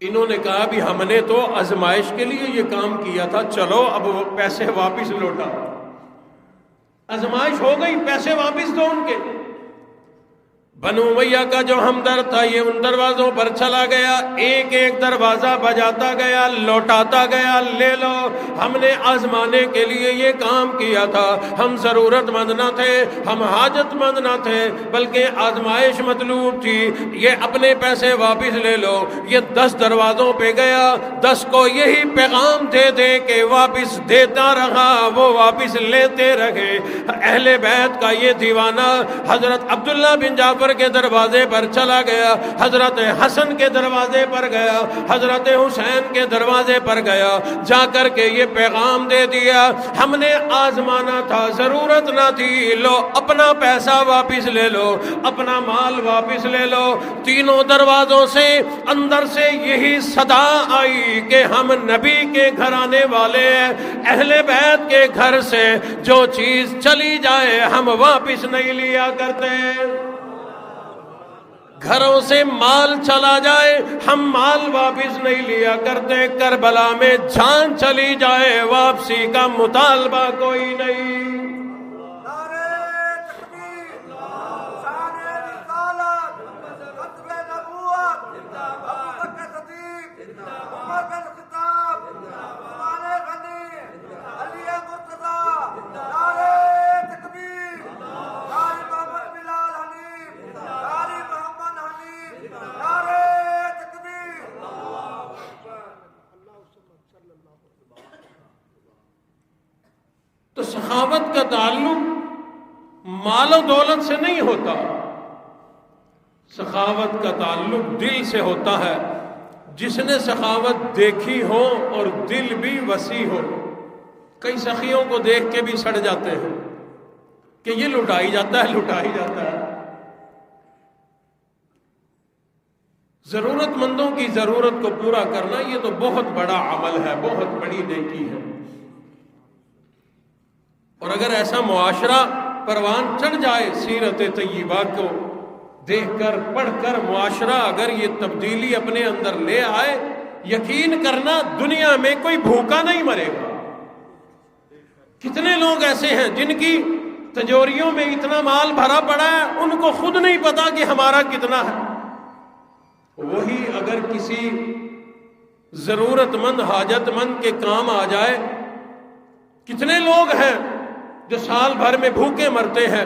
Speaker 1: انہوں نے کہا بھی ہم نے تو آزمائش کے لیے یہ کام کیا تھا، چلو اب وہ پیسے واپس لوٹا۔ آزمائش ہو گئی، پیسے واپس دو ان کے۔ بنو امیہ کا جو ہمدرد تھا یہ ان دروازوں پر چلا گیا، ایک ایک دروازہ بجاتا گیا، لوٹاتا گیا، لے لو، ہم نے آزمانے کے لیے یہ کام کیا تھا، ہم ضرورت مند نہ تھے، ہم حاجت مند نہ تھے، بلکہ آزمائش مطلوب تھی، یہ اپنے پیسے واپس لے لو۔ یہ 10 دروازوں پہ گیا، 10 کو یہی پیغام دے دے کہ واپس دیتا رہا، وہ واپس لیتے رہے۔ اہل بیت کا یہ دیوانہ حضرت عبداللہ بن جعفر کے دروازے پر چلا گیا، حضرت حسن کے دروازے پر گیا، حضرت حسین کے دروازے پر گیا، جا کر کے یہ پیغام دے دیا، ہم نے آزمانا تھا، ضرورت نہ تھی، لو اپنا پیسہ واپس لے لو، اپنا مال واپس لے لو۔ تینوں دروازوں سے اندر سے یہی صدا آئی کہ ہم نبی کے گھرانے والے ہیں، اہل بیت کے گھر سے جو چیز چلی جائے ہم واپس نہیں لیا کرتے، گھروں سے مال چلا جائے ہم مال واپس نہیں لیا کرتے، کربلا میں جان چلی جائے واپسی کا مطالبہ کوئی نہیں۔ تو سخاوت کا تعلق مال و دولت سے نہیں ہوتا، سخاوت کا تعلق دل سے ہوتا ہے۔ جس نے سخاوت دیکھی ہو اور دل بھی وسیع ہو، کئی سخیوں کو دیکھ کے بھی سڑ جاتے ہیں کہ یہ لٹائی جاتا ہے۔ ضرورت مندوں کی ضرورت کو پورا کرنا یہ تو بہت بڑا عمل ہے، بہت بڑی نیکی ہے۔ اور اگر ایسا معاشرہ پروان چڑھ جائے، سیرت طیبہ کو دیکھ کر پڑھ کر معاشرہ اگر یہ تبدیلی اپنے اندر لے آئے، یقین کرنا دنیا میں کوئی بھوکا نہیں مرے گا۔ کتنے لوگ ایسے ہیں جن کی تجوریوں میں اتنا مال بھرا پڑا ہے، ان کو خود نہیں پتا کہ ہمارا کتنا ہے۔ وہی اگر کسی ضرورت مند حاجت مند کے کام آ جائے، کتنے لوگ ہیں جو سال بھر میں بھوکے مرتے ہیں۔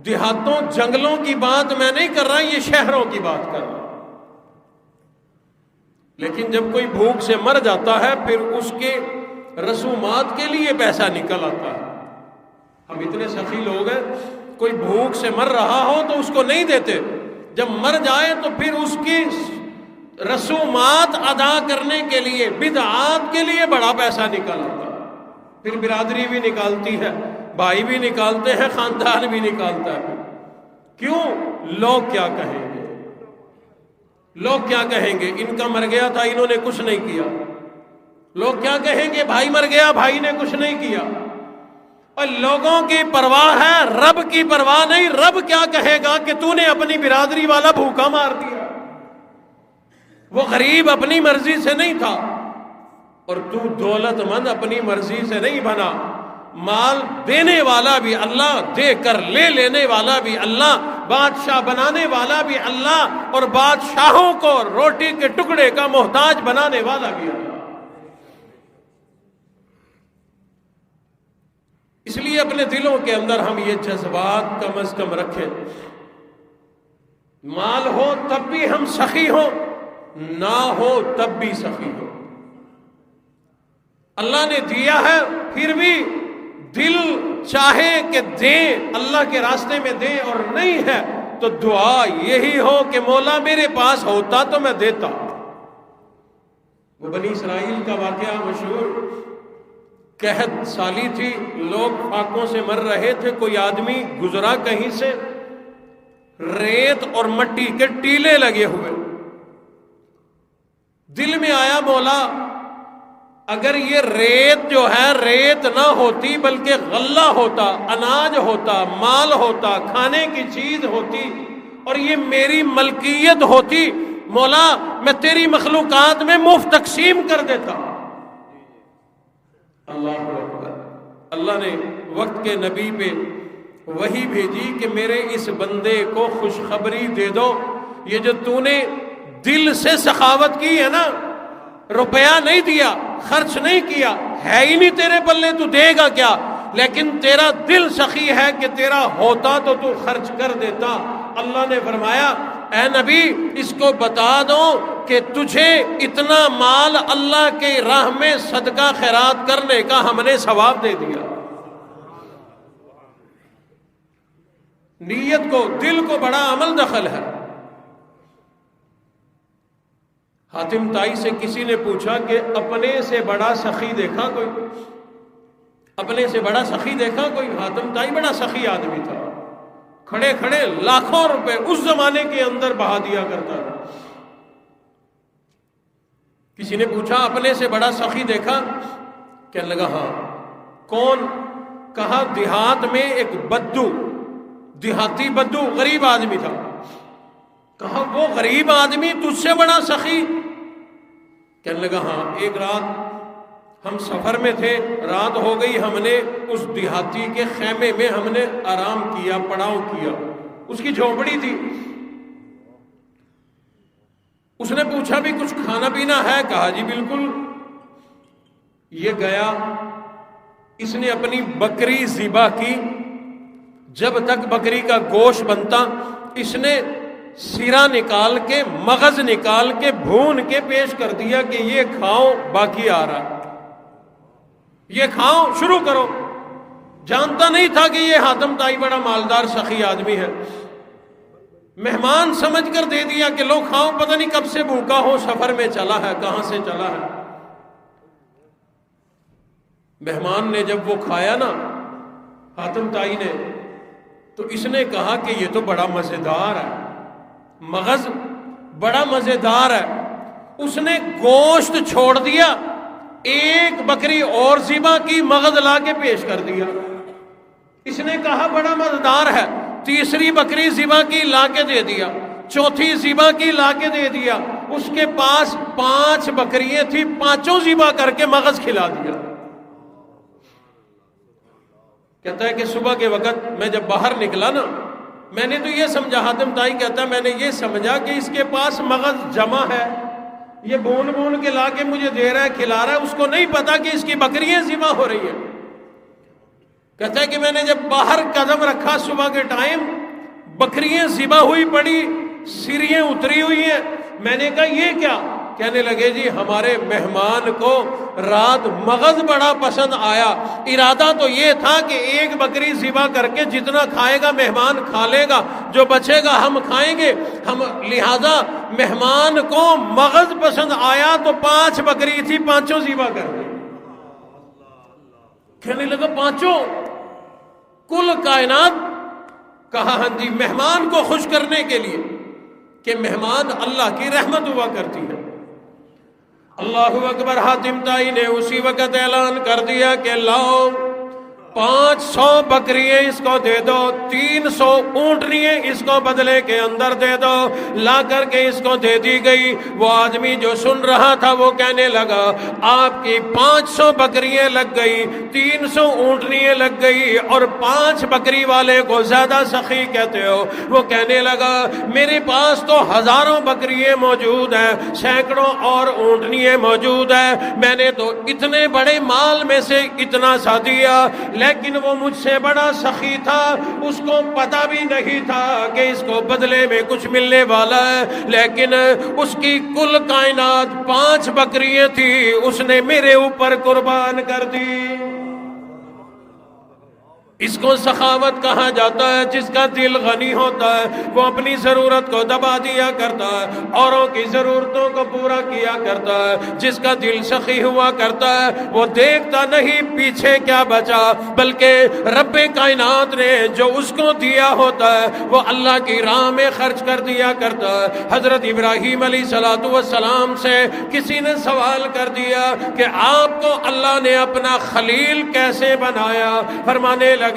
Speaker 1: دیہاتوں جنگلوں کی بات میں نہیں کر رہا، یہ شہروں کی بات کر رہا ہوں۔ لیکن جب کوئی بھوک سے مر جاتا ہے پھر اس کے رسومات کے لیے پیسہ نکل آتا ہے۔ ہم اتنے سخی لوگ ہیں، کوئی بھوک سے مر رہا ہو تو اس کو نہیں دیتے، جب مر جائے تو پھر اس کی رسومات ادا کرنے کے لیے، بدعات کے لیے بڑا پیسہ نکل آتا ہے۔ پھر برادری بھی نکالتی ہے، بھائی بھی نکالتے ہیں، خاندان بھی نکالتا ہے۔ کیوں؟ لوگ کیا کہیں گے، لوگ کیا کہیں گے، ان کا مر گیا تھا انہوں نے کچھ نہیں کیا۔ لوگ کیا کہیں گے، بھائی مر گیا بھائی نے کچھ نہیں کیا۔ اور لوگوں کی پرواہ ہے، رب کی پرواہ نہیں۔ رب کیا کہے گا کہ تو نے اپنی برادری والا بھوکا مار دیا، وہ غریب اپنی مرضی سے نہیں تھا، اور تو دولت مند اپنی مرضی سے نہیں بنا۔ مال دینے والا بھی اللہ، دے کر لے لینے والا بھی اللہ، بادشاہ بنانے والا بھی اللہ، اور بادشاہوں کو روٹی کے ٹکڑے کا محتاج بنانے والا بھی اللہ۔ اس لیے اپنے دلوں کے اندر ہم یہ جذبات کم از کم رکھیں۔ مال ہو تب بھی ہم سخی ہوں، نہ ہو تب بھی سخی ہو۔ اللہ نے دیا ہے پھر بھی دل چاہے کہ دیں، اللہ کے راستے میں دیں، اور نہیں ہے تو دعا یہی ہو کہ مولا میرے پاس ہوتا تو میں دیتا۔ وہ بنی اسرائیل کا واقعہ مشہور، قحط سالی تھی، لوگ فاقوں سے مر رہے تھے، کوئی آدمی گزرا کہیں سے، ریت اور مٹی کے ٹیلے لگے ہوئے، دل میں آیا مولا اگر یہ ریت جو ہے ریت نہ ہوتی بلکہ غلہ ہوتا، اناج ہوتا، مال ہوتا، کھانے کی چیز ہوتی، اور یہ میری ملکیت ہوتی، مولا میں تیری مخلوقات میں مفت تقسیم کر دیتا۔ اللہ اکبر۔ اللہ نے وقت کے نبی پہ وحی بھیجی کہ میرے اس بندے کو خوشخبری دے دو، یہ جو تو نے دل سے سخاوت کی ہے نا، روپیہ نہیں دیا، خرچ نہیں کیا، ہے ہی نہیں تیرے پلے، تو دے گا کیا، لیکن تیرا دل سخی ہے کہ تیرا ہوتا تو تو خرچ کر دیتا۔ اللہ نے فرمایا اے نبی اس کو بتا دو کہ تجھے اتنا مال اللہ کی راہ میں صدقہ خیرات کرنے کا ہم نے ثواب دے دیا۔ نیت کو، دل کو بڑا عمل دخل ہے۔ حاتم طائی سے کسی نے پوچھا کہ اپنے سے بڑا سخی دیکھا کوئی؟ اپنے سے بڑا سخی دیکھا کوئی؟ حاتم طائی بڑا سخی آدمی تھا، کھڑے کھڑے لاکھوں روپے اس زمانے کے اندر بہا دیا کرتا تھا۔ کسی نے پوچھا اپنے سے بڑا سخی دیکھا؟ کہنے لگا ہاں۔ کون؟ کہا دیہات میں ایک بدو، دیہاتی بدو، غریب آدمی تھا۔ کہا وہ غریب آدمی تجھ سے بڑا سخی؟ کہنے لگا ہاں۔ ایک رات ہم سفر میں تھے، رات ہو گئی، ہم نے اس دیہاتی کے خیمے میں ہم نے آرام کیا، پڑاؤ کیا، اس کی جھونپڑی تھی۔ اس نے پوچھا بھی کچھ کھانا پینا ہے؟ کہا جی بالکل۔ یہ گیا، اس نے اپنی بکری ذبح کی، جب تک بکری کا گوشت بنتا اس نے سیرا نکال کے، مغز نکال کے، بھون کے پیش کر دیا کہ یہ کھاؤ، باقی آ رہا، یہ کھاؤ، شروع کرو۔ جانتا نہیں تھا کہ یہ حاتم طائی بڑا مالدار سخی آدمی ہے، مہمان سمجھ کر دے دیا کہ لو کھاؤ، پتہ نہیں کب سے بھوکا ہو، سفر میں چلا ہے، کہاں سے چلا ہے۔ مہمان نے جب وہ کھایا نا حاتم طائی نے، تو اس نے کہا کہ یہ تو بڑا مزیدار ہے، مغز بڑا مزیدار ہے۔ اس نے گوشت چھوڑ دیا، ایک بکری اور ذبح کی، مغز لا کے پیش کر دیا۔ اس نے کہا بڑا مزیدار ہے، تیسری بکری ذبح کی، لا کے دے دیا، چوتھی ذبح کی، لا کے دے دیا۔ اس کے پاس 5 بکریاں تھی، 5 ذبح کر کے مغز کھلا دیا۔ کہتا ہے کہ صبح کے وقت میں جب باہر نکلا نا، میں نے تو یہ سمجھا، حاتم طائی کہتا ہے میں نے یہ سمجھا کہ اس کے پاس مغز جمع ہے، یہ بون بون کے لا کے مجھے دے رہا ہے، کھلا رہا ہے، اس کو نہیں پتا کہ اس کی بکریاں ذبح ہو رہی ہیں۔ کہتا ہے کہ میں نے جب باہر قدم رکھا صبح کے ٹائم، بکریاں ذبح ہوئی پڑی، سریاں اتری ہوئی ہیں۔ میں نے کہا یہ کیا؟ کہنے لگے جی ہمارے مہمان کو رات مغز بڑا پسند آیا، ارادہ تو یہ تھا کہ ایک بکری ذبح کر کے جتنا کھائے گا مہمان کھا لے گا، جو بچے گا ہم کھائیں گے، ہم لہذا مہمان کو مغز پسند آیا تو 5 بکری تھی، 5 ذبح کر دی۔ کہنے لگا 5 کل کائنات؟ کہا ہاں جی، مہمان کو خوش کرنے کے لیے کہ مہمان اللہ کی رحمت ہوا کرتی ہے۔ اللہ اکبر۔ حاتم طائی نے اسی وقت اعلان کر دیا کہ لاؤ 500 بکریاں اس کو دے دو، 300 اونٹنیاں اس کو بدلے کے اندر دے دو۔ لا کر کے اس کو دے دی گئی۔ وہ آدمی جو سن رہا تھا وہ کہنے لگا آپ کی 500 بکریاں لگ گئی، 300 اونٹنیاں لگ گئی، اور 5 بکری والے کو زیادہ سخی کہتے ہو۔ وہ کہنے لگا میرے پاس تو ہزاروں بکریاں موجود ہیں، سینکڑوں اور اونٹنیاں موجود ہیں، میں نے تو اتنے بڑے مال میں سے اتنا سا دیا، لیکن وہ مجھ سے بڑا سخی تھا، اس کو پتہ بھی نہیں تھا کہ اس کو بدلے میں کچھ ملنے والا ہے، لیکن اس کی کل کائنات 5 بکریاں تھی، اس نے میرے اوپر قربان کر دی۔ اس کو سخاوت کہا جاتا ہے۔ جس کا دل غنی ہوتا ہے وہ اپنی ضرورت کو دبا دیا کرتا ہے، اوروں کی ضرورتوں کو پورا کیا کرتا ہے۔ جس کا دل سخی ہوا کرتا ہے وہ دیکھتا نہیں پیچھے کیا بچا، بلکہ رب کائنات نے جو اس کو دیا ہوتا ہے وہ اللہ کی راہ میں خرچ کر دیا کرتا ہے۔ حضرت ابراہیم علیہ السلام سے کسی نے سوال کر دیا کہ آپ کو اللہ نے اپنا خلیل کیسے بنایا؟ فرمانے لگے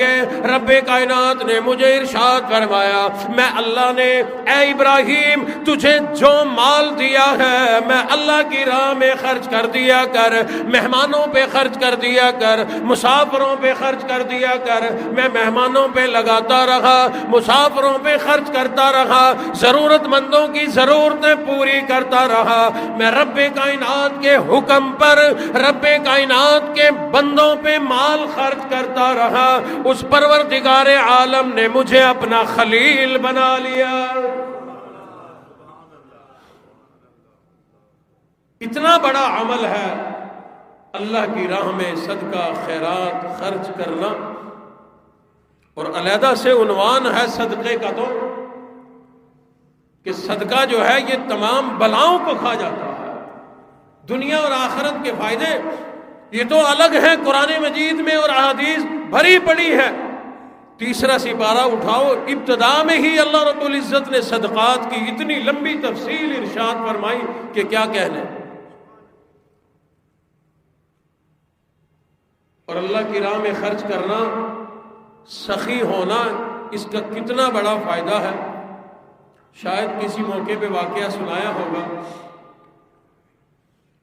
Speaker 1: رب کائنات نے مجھے ارشاد فرمایا، میں اللہ نے اے ابراہیم تجھے جو مال دیا ہے میں اللہ کی راہ میں خرچ کر دیا کر، مہمانوں پہ خرچ کر دیا کر، مسافروں پہ خرچ کر دیا کر۔ میں مہمانوں پہ لگاتا رہا، مسافروں پہ خرچ کرتا رہا، ضرورت مندوں کی ضرورتیں پوری کرتا رہا۔ میں رب کائنات کے حکم پر رب کائنات کے بندوں پہ مال خرچ کرتا رہا، اس پروردگار عالم نے مجھے اپنا خلیل بنا لیا۔ اتنا بڑا عمل ہے اللہ کی راہ میں صدقہ خیرات خرچ کرنا، اور علیحدہ سے عنوان ہے صدقے کا تو کہ صدقہ جو ہے یہ تمام بلاؤں کو کھا جاتا ہے، دنیا اور آخرت کے فائدے یہ تو الگ ہیں، قرآن مجید میں اور احادیث بھری پڑی ہے۔ 3 سپارہ اٹھاؤ، ابتدا میں ہی اللہ رب العزت نے صدقات کی اتنی لمبی تفصیل ارشاد فرمائی کہ کیا کہنے۔ اور اللہ کی راہ میں خرچ کرنا، سخی ہونا، اس کا کتنا بڑا فائدہ ہے۔ شاید کسی موقع پہ واقعہ سنایا ہوگا،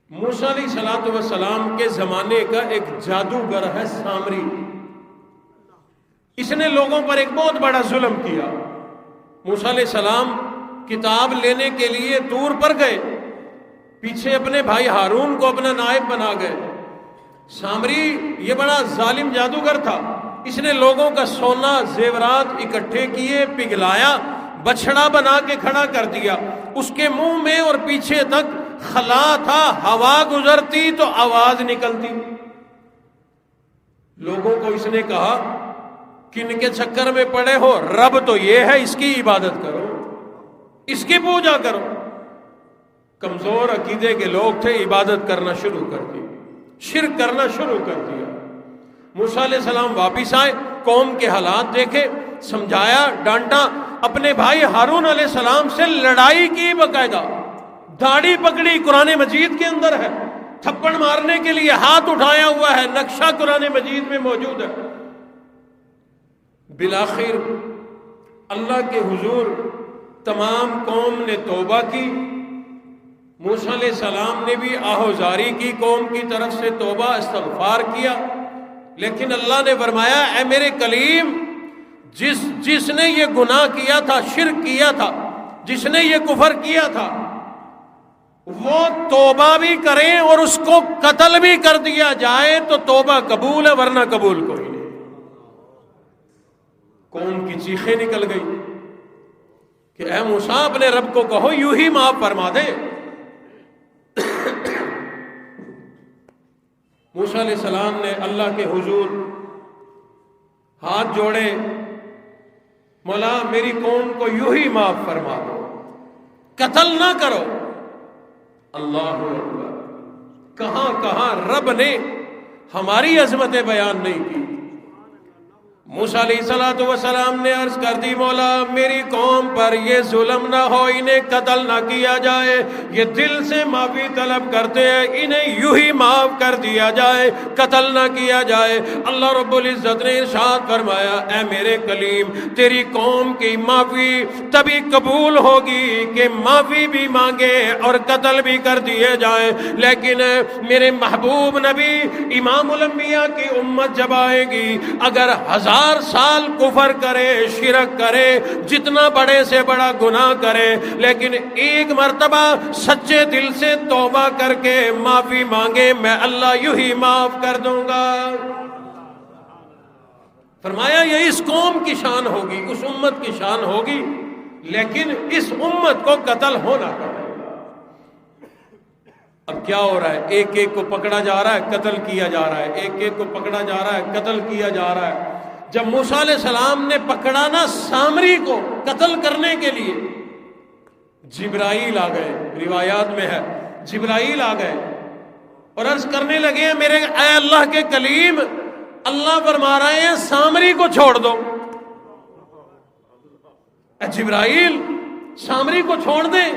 Speaker 1: موسیٰ علیہ السلام کے زمانے کا ایک جادوگر ہے سامری، اس نے لوگوں پر ایک بہت بڑا ظلم کیا۔ موسیٰ علیہ السلام کتاب لینے کے لیے دور پر گئے، پیچھے اپنے بھائی ہارون کو اپنا نائب بنا گئے۔ سامری یہ بڑا ظالم جادوگر تھا، اس نے لوگوں کا سونا زیورات اکٹھے کیے، پگھلایا، بچھڑا بنا کے کھڑا کر دیا، اس کے منہ میں اور پیچھے تک خلا تھا، ہوا گزرتی تو آواز نکلتی۔ لوگوں کو اس نے کہا کن کے چکر میں پڑے ہو، رب تو یہ ہے، اس کی عبادت کرو، اس کی پوجا کرو۔ کمزور عقیدے کے لوگ تھے، عبادت کرنا شروع کر دی، شرک کرنا شروع کر دیا۔ موسیٰ علیہ السلام واپس آئے، قوم کے حالات دیکھے، سمجھایا، ڈانٹا، اپنے بھائی ہارون علیہ السلام سے لڑائی کی، باقاعدہ داڑھی پکڑی، قرآن مجید کے اندر ہے، تھپڑ مارنے کے لیے ہاتھ اٹھایا ہوا ہے، نقشہ قرآن مجید میں موجود ہے۔ بالآخر اللہ کے حضور تمام قوم نے توبہ کی، موسیٰ علیہ السلام نے بھی آہوزاری کی، قوم کی طرف سے توبہ استغفار کیا، لیکن اللہ نے فرمایا اے میرے کلیم، جس نے یہ گناہ کیا تھا، شرک کیا تھا، جس نے یہ کفر کیا تھا، وہ توبہ بھی کریں اور اس کو قتل بھی کر دیا جائے تو توبہ قبول ہے، ورنہ قبول کوئی نہیں۔ قوم کی چیخیں نکل گئی کہ اے موسیٰ اپنے رب کو کہو یوں ہی معاف فرما دے۔ موسیٰ علیہ السلام نے اللہ کے حضور ہاتھ جوڑے، مولا میری قوم کو یوں ہی معاف فرما دو، قتل نہ کرو۔ اللہ اکبر، کہاں کہاں رب نے ہماری عظمتیں بیان نہیں کی۔ موسیٰ علیہ السلام نے عرض کر دی مولا میری قوم پر یہ ظلم نہ ہو، انہیں قتل نہ کیا جائے، یہ دل سے معافی طلب کرتے ہیں، انہیں یوں ہی معاف کر دیا جائے، قتل نہ کیا جائے۔ اللہ رب العزت نے ارشاد فرمایا اے میرے کلیم، تیری قوم کی معافی تبھی قبول ہوگی کہ معافی بھی مانگے اور قتل بھی کر دیے جائے۔ لیکن میرے محبوب نبی امام الانبیاء کی امت جب آئے گی، اگر 1000 سال کفر کرے، شرک کرے، جتنا بڑے سے بڑا گناہ کرے، لیکن ایک مرتبہ سچے دل سے توبہ کر کے معافی مانگے، میں اللہ یوں ہی معاف کر دوں گا۔ فرمایا یہ اس قوم کی شان ہوگی، اس امت کی شان ہوگی، لیکن اس امت کو قتل ہونا پڑے گا۔ اب کیا ہو رہا ہے؟ ایک ایک کو پکڑا جا رہا ہے، قتل کیا جا رہا ہے، ایک ایک کو پکڑا جا رہا ہے، قتل کیا جا رہا ہے۔ جب موسیٰ علیہ السلام نے پکڑا نا سامری کو قتل کرنے کے لیے، جبرائیل آ گئے، روایات میں ہے جبرائیل آ گئے اور عرض کرنے لگے میرے اے اللہ کے کلیم، اللہ فرما رہے ہیں سامری کو چھوڑ دو۔ اے جبرائیل، سامری کو چھوڑ دیں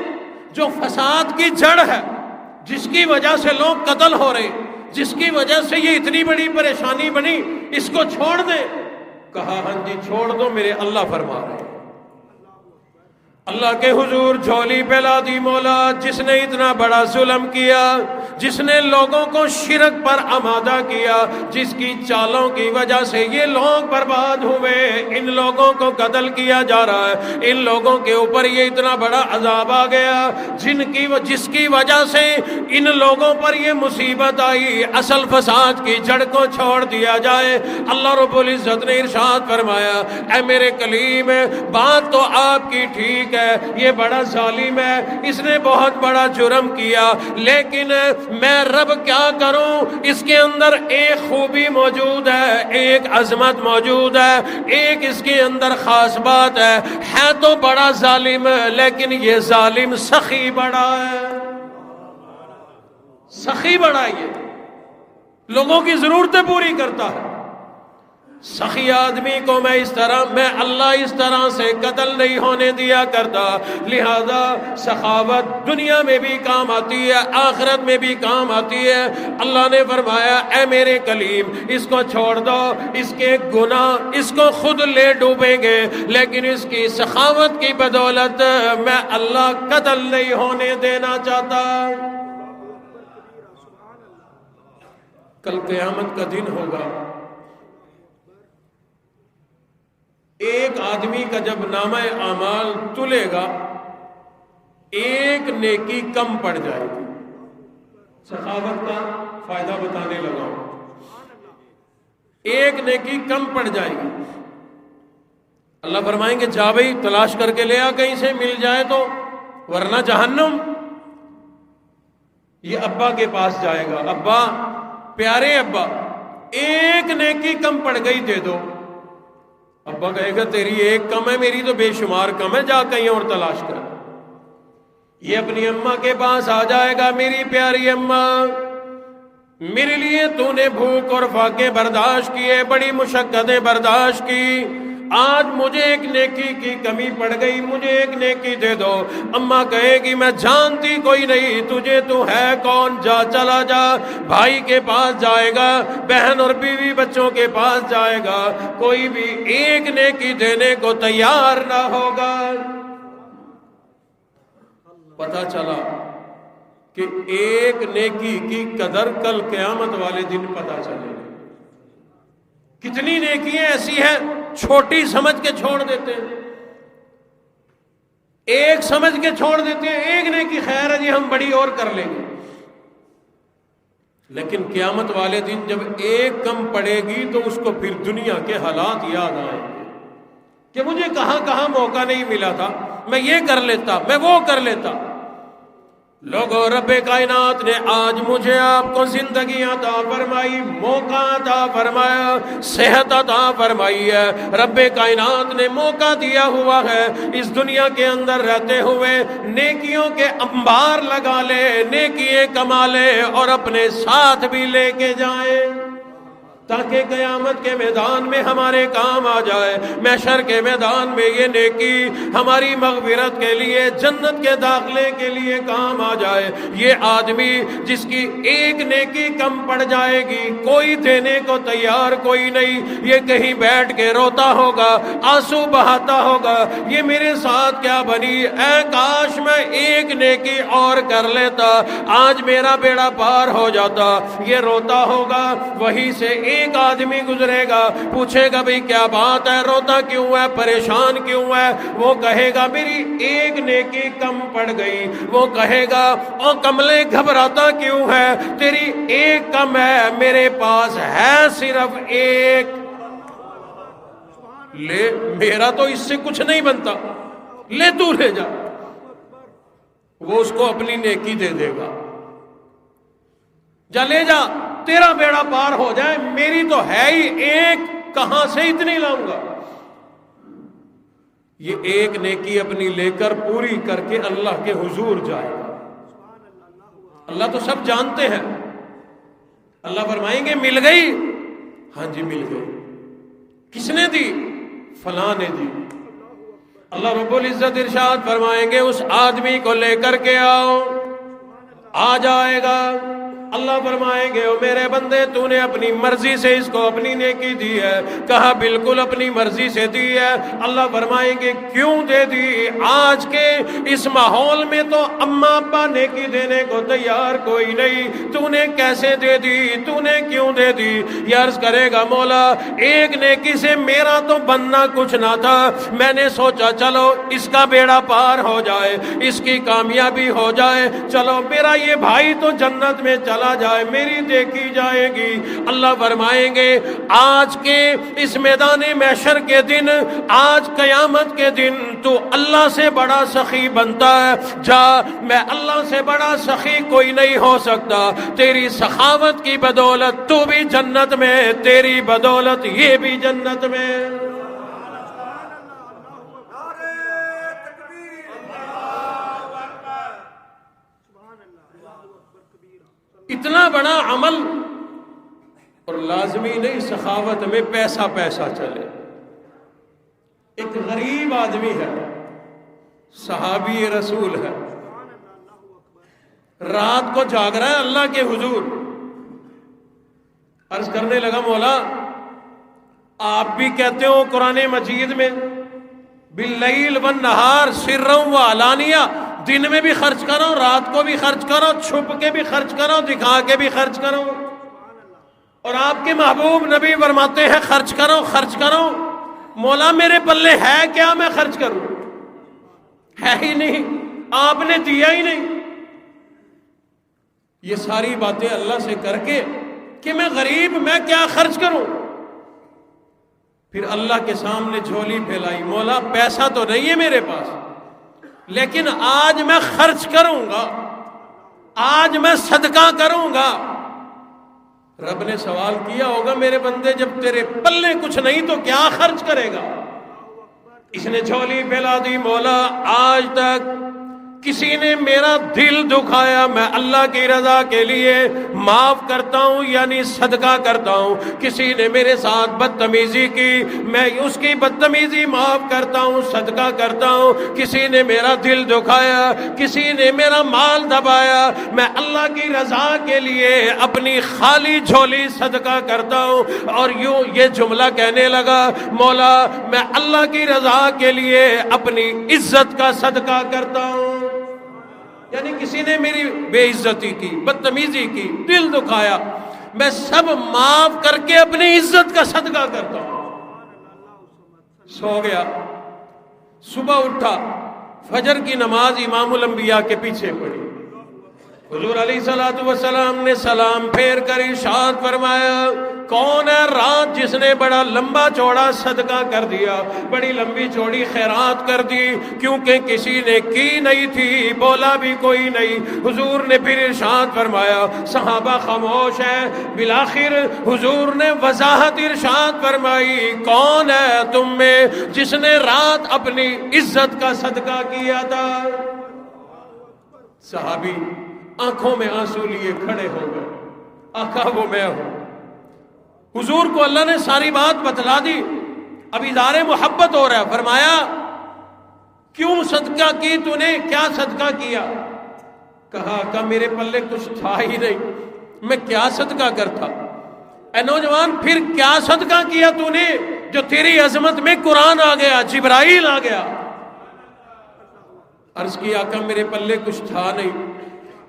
Speaker 1: جو فساد کی جڑ ہے، جس کی وجہ سے لوگ قتل ہو رہے، جس کی وجہ سے یہ اتنی بڑی پریشانی بنی، اس کو چھوڑ دیں۔ کہا ہاں جی چھوڑ دو، میرے اللہ فرما رہے ہیں۔ اللہ کے حضور جھولی پھیلا دی مولا، جس نے اتنا بڑا ظلم کیا، جس نے لوگوں کو شرک پر آمادہ کیا، جس کی چالوں کی وجہ سے یہ لوگ برباد ہوئے، ان لوگوں کو قتل کیا جا رہا ہے، ان لوگوں کے اوپر یہ اتنا بڑا عذاب آ گیا، جس کی وجہ سے ان لوگوں پر یہ مصیبت آئی، اصل فساد کی جڑ کو چھوڑ دیا جائے۔ اللہ رب العزت نے ارشاد فرمایا اے میرے کلیم، بات تو آپ کی ٹھیک ہے، یہ بڑا ظالم ہے، اس نے بہت بڑا جرم کیا، لیکن میں رب کیا کروں؟ اس کے اندر ایک خوبی موجود ہے، ایک عظمت موجود ہے، ایک اس کے اندر خاص بات ہے تو بڑا ظالم ہے، لیکن یہ ظالم سخی بڑا ہے، سخی بڑا ہے، یہ لوگوں کی ضرورتیں پوری کرتا ہے۔ سخی آدمی کو میں اللہ اس طرح سے قتل نہیں ہونے دیا کرتا، لہذا سخاوت دنیا میں بھی کام آتی ہے، آخرت میں بھی کام آتی ہے۔ اللہ نے فرمایا اے میرے کلیم، اس کو چھوڑ دو، اس کے گناہ اس کو خود لے ڈوبیں گے، لیکن اس کی سخاوت کی بدولت میں اللہ قتل نہیں ہونے دینا چاہتا۔ کل قیامت کا دن ہوگا، ایک آدمی کا جب نامہ اعمال تلے گا، ایک نیکی کم پڑ جائے گی۔ سخاوت کا فائدہ بتانے لگا ہوں، ایک نیکی کم پڑ جائے گی۔ اللہ فرمائیں گے جا بھائی تلاش کر کے لے آ، کہیں سے مل جائے تو، ورنہ جہنم۔ یہ ابا کے پاس جائے گا، ابا پیارے ابا ایک نیکی کم پڑ گئی دے دو۔ ابا کہے گا تیری ایک کم ہے، میری تو بے شمار کم ہے، جا کہیں اور تلاش کر۔ یہ اپنی اماں کے پاس آ جائے گا، میری پیاری اماں، میرے لیے تو نے بھوک اور فاقے برداشت کیے، بڑی مشقتیں برداشت کی، آج مجھے ایک نیکی کی کمی پڑ گئی، مجھے ایک نیکی دے دو۔ اماں کہے گی میں جانتی کوئی نہیں تجھے، تو ہے کون، جا چلا جا۔ بھائی کے پاس جائے گا، بہن اور بیوی بچوں کے پاس جائے گا، کوئی بھی ایک نیکی دینے کو تیار نہ ہوگا۔ پتہ چلا کہ ایک نیکی کی قدر کل قیامت والے دن پتہ چلے گی۔ کتنی نیکیاں ایسی ہیں چھوٹی سمجھ کے چھوڑ دیتے ہیں، ایک سمجھ کے چھوڑ دیتے ہیں، ایک نیکی خیر ہے جی ہم بڑی اور کر لیں گے، لیکن قیامت والے دن جب ایک کم پڑے گی تو اس کو پھر دنیا کے حالات یاد آئیں گے کہ مجھے کہاں کہاں موقع نہیں ملا تھا، میں یہ کر لیتا، میں وہ کر لیتا۔ لوگوں، رب کائنات نے آج مجھے آپ کو زندگی عطا فرمائی، موقع عطا فرمایا، صحت عطا فرمائی ہے، رب کائنات نے موقع دیا ہوا ہے اس دنیا کے اندر رہتے ہوئے نیکیوں کے انبار لگا لے، نیکیاں کما لے اور اپنے ساتھ بھی لے کے جائیں تاکہ قیامت کے میدان میں ہمارے کام آ جائے، محشر کے میدان میں یہ نیکی ہماری مغفرت کے لیے، جنت کے داخلے کے لیے کام آ جائے۔ یہ آدمی جس کی ایک نیکی کم پڑ جائے گی، کوئی دینے کو تیار کوئی نہیں، یہ کہیں بیٹھ کے روتا ہوگا، آنسو بہاتا ہوگا، یہ میرے ساتھ کیا بنی، اے کاش میں ایک نیکی اور کر لیتا، آج میرا بیڑا پار ہو جاتا۔ یہ روتا ہوگا، وہیں سے ایک آدمی گزرے گا، پوچھے گا بھئی کیا بات ہے، روتا کیوں ہے، پریشان کیوں ہے؟ وہ کہے گا میری ایک نیکی کم پڑ گئی۔ وہ کہے گا او کملے گھبراتا کیوں ہے، تیری ایک کم ہے، میرے پاس ہے صرف ایک، لے، میرا تو اس سے کچھ نہیں بنتا، لے تو لے جا۔ وہ اس کو اپنی نیکی دے دے گا، جا لے جا، تیرا بیڑا پار ہو جائے، میری تو ہے ہی ایک، کہاں سے اتنی لاؤں گا؟ یہ ایک نیکی اپنی لے کر پوری کر کے اللہ کے حضور جائے گا۔ اللہ تو سب جانتے ہیں، اللہ فرمائیں گے مل گئی، ہاں جی مل گئی، کس نے دی؟ فلاں نے دی۔ اللہ رب العزت ارشاد فرمائیں گے اس آدمی کو لے کر کے آؤ، آ جائے گا۔ اللہ فرمائیں گے او میرے بندے تو نے اپنی مرضی سے اس کو اپنی نیکی دی ہے، کہا بالکل اپنی مرضی سے دی ہے۔ اللہ فرمائیں گے کیوں دے دی؟ آج کے اس ماحول میں تو اماں ابا نیکی دینے کو تیار کوئی نہیں، تو نے کیسے دے دی، تو نے کیوں دے دی؟ یہ عرض کرے گا مولا ایک نیکی سے میرا تو بننا کچھ نہ تھا، میں نے سوچا چلو اس کا بیڑا پار ہو جائے، اس کی کامیابی ہو جائے، چلو میرا یہ بھائی تو جنت میں چلا جائے، میری دیکھی جائے گی۔ اللہ فرمائیں گے آج کے اس میدان محشر کے دن، آج قیامت کے دن تو اللہ سے بڑا سخی بنتا ہے، جا، میں اللہ سے بڑا سخی کوئی نہیں ہو سکتا، تیری سخاوت کی بدولت تو بھی جنت میں، تیری بدولت یہ بھی جنت میں۔ اتنا بڑا عمل، اور لازمی نہیں سخاوت میں پیسہ پیسہ چلے۔ ایک غریب آدمی ہے، صحابی رسول ہے، رات کو جاگ رہا ہے اللہ کے حضور، عرض کرنے لگا مولا آپ بھی کہتے ہو قرآن مجید میں باللیل والنہار سرا وعلانیہ، دن میں بھی خرچ کرو، رات کو بھی خرچ کرو، چھپ کے بھی خرچ کرو، دکھا کے بھی خرچ کرو، اور آپ کے محبوب نبی فرماتے ہیں خرچ کرو خرچ کرو۔ مولا میرے پلے ہے کیا میں خرچ کروں؟ ہے ہی نہیں، آپ نے دیا ہی نہیں۔ یہ ساری باتیں اللہ سے کر کے کہ میں غریب، میں کیا خرچ کروں؟ پھر اللہ کے سامنے جھولی پھیلائی، مولا پیسہ تو نہیں ہے میرے پاس، لیکن آج میں خرچ کروں گا، آج میں صدقہ کروں گا۔ رب نے سوال کیا ہوگا میرے بندے جب تیرے پلے کچھ نہیں تو کیا خرچ کرے گا؟ اس نے جھولی پھیلا دی، مولا آج تک کسی نے میرا دل دکھایا میں اللہ کی رضا کے لیے معاف کرتا ہوں، یعنی صدقہ کرتا ہوں۔ کسی نے میرے ساتھ بدتمیزی کی، میں اس کی بدتمیزی معاف کرتا ہوں، صدقہ کرتا ہوں۔ کسی نے میرا دل دکھایا، کسی نے میرا مال دبایا، میں اللہ کی رضا کے لیے اپنی خالی جھولی صدقہ کرتا ہوں۔ اور یوں یہ جملہ کہنے لگا، مولا میں اللہ کی رضا کے لیے اپنی عزت کا صدقہ کرتا ہوں۔ یعنی کسی نے میری بے عزتی کی، بدتمیزی کی، دل دکھایا، میں سب معاف کر کے اپنی عزت کا صدقہ کرتا ہوں۔ سو گیا، صبح اٹھا، فجر کی نماز امام الانبیاء کے پیچھے پڑھی، حضور علیہ الصلوۃ والسلام نے سلام پھیر کر ارشاد فرمایا، کون ہے رات جس نے بڑا لمبا چوڑا صدقہ کر دیا، بڑی لمبی چوڑی خیرات کر دی، کیونکہ کسی نے کی نہیں تھی، بولا بھی کوئی نہیں۔ حضور نے پھر ارشاد فرمایا، صحابہ خاموش ہیں، بالآخر حضور نے وضاحت ارشاد فرمائی، کون ہے تم میں جس نے رات اپنی عزت کا صدقہ کیا تھا؟ صحابی آنکھوں میں آنسو لیے کھڑے ہو گئے، آقا وہ میں ہوں۔ حضور کو اللہ نے ساری بات بتلا دی، اب اظہار محبت ہو رہا ہے۔ فرمایا، کیوں صدقہ کی تو نے، کیا صدقہ کیا؟ کہا کہ میرے پلے کچھ تھا ہی نہیں، میں کیا صدقہ کرتا؟ اے نوجوان، پھر کیا صدقہ کیا تو نے جو تیری عظمت میں قرآن آ گیا، جبرائیل آ گیا؟ عرض کیا، آقا میرے پلے کچھ تھا نہیں،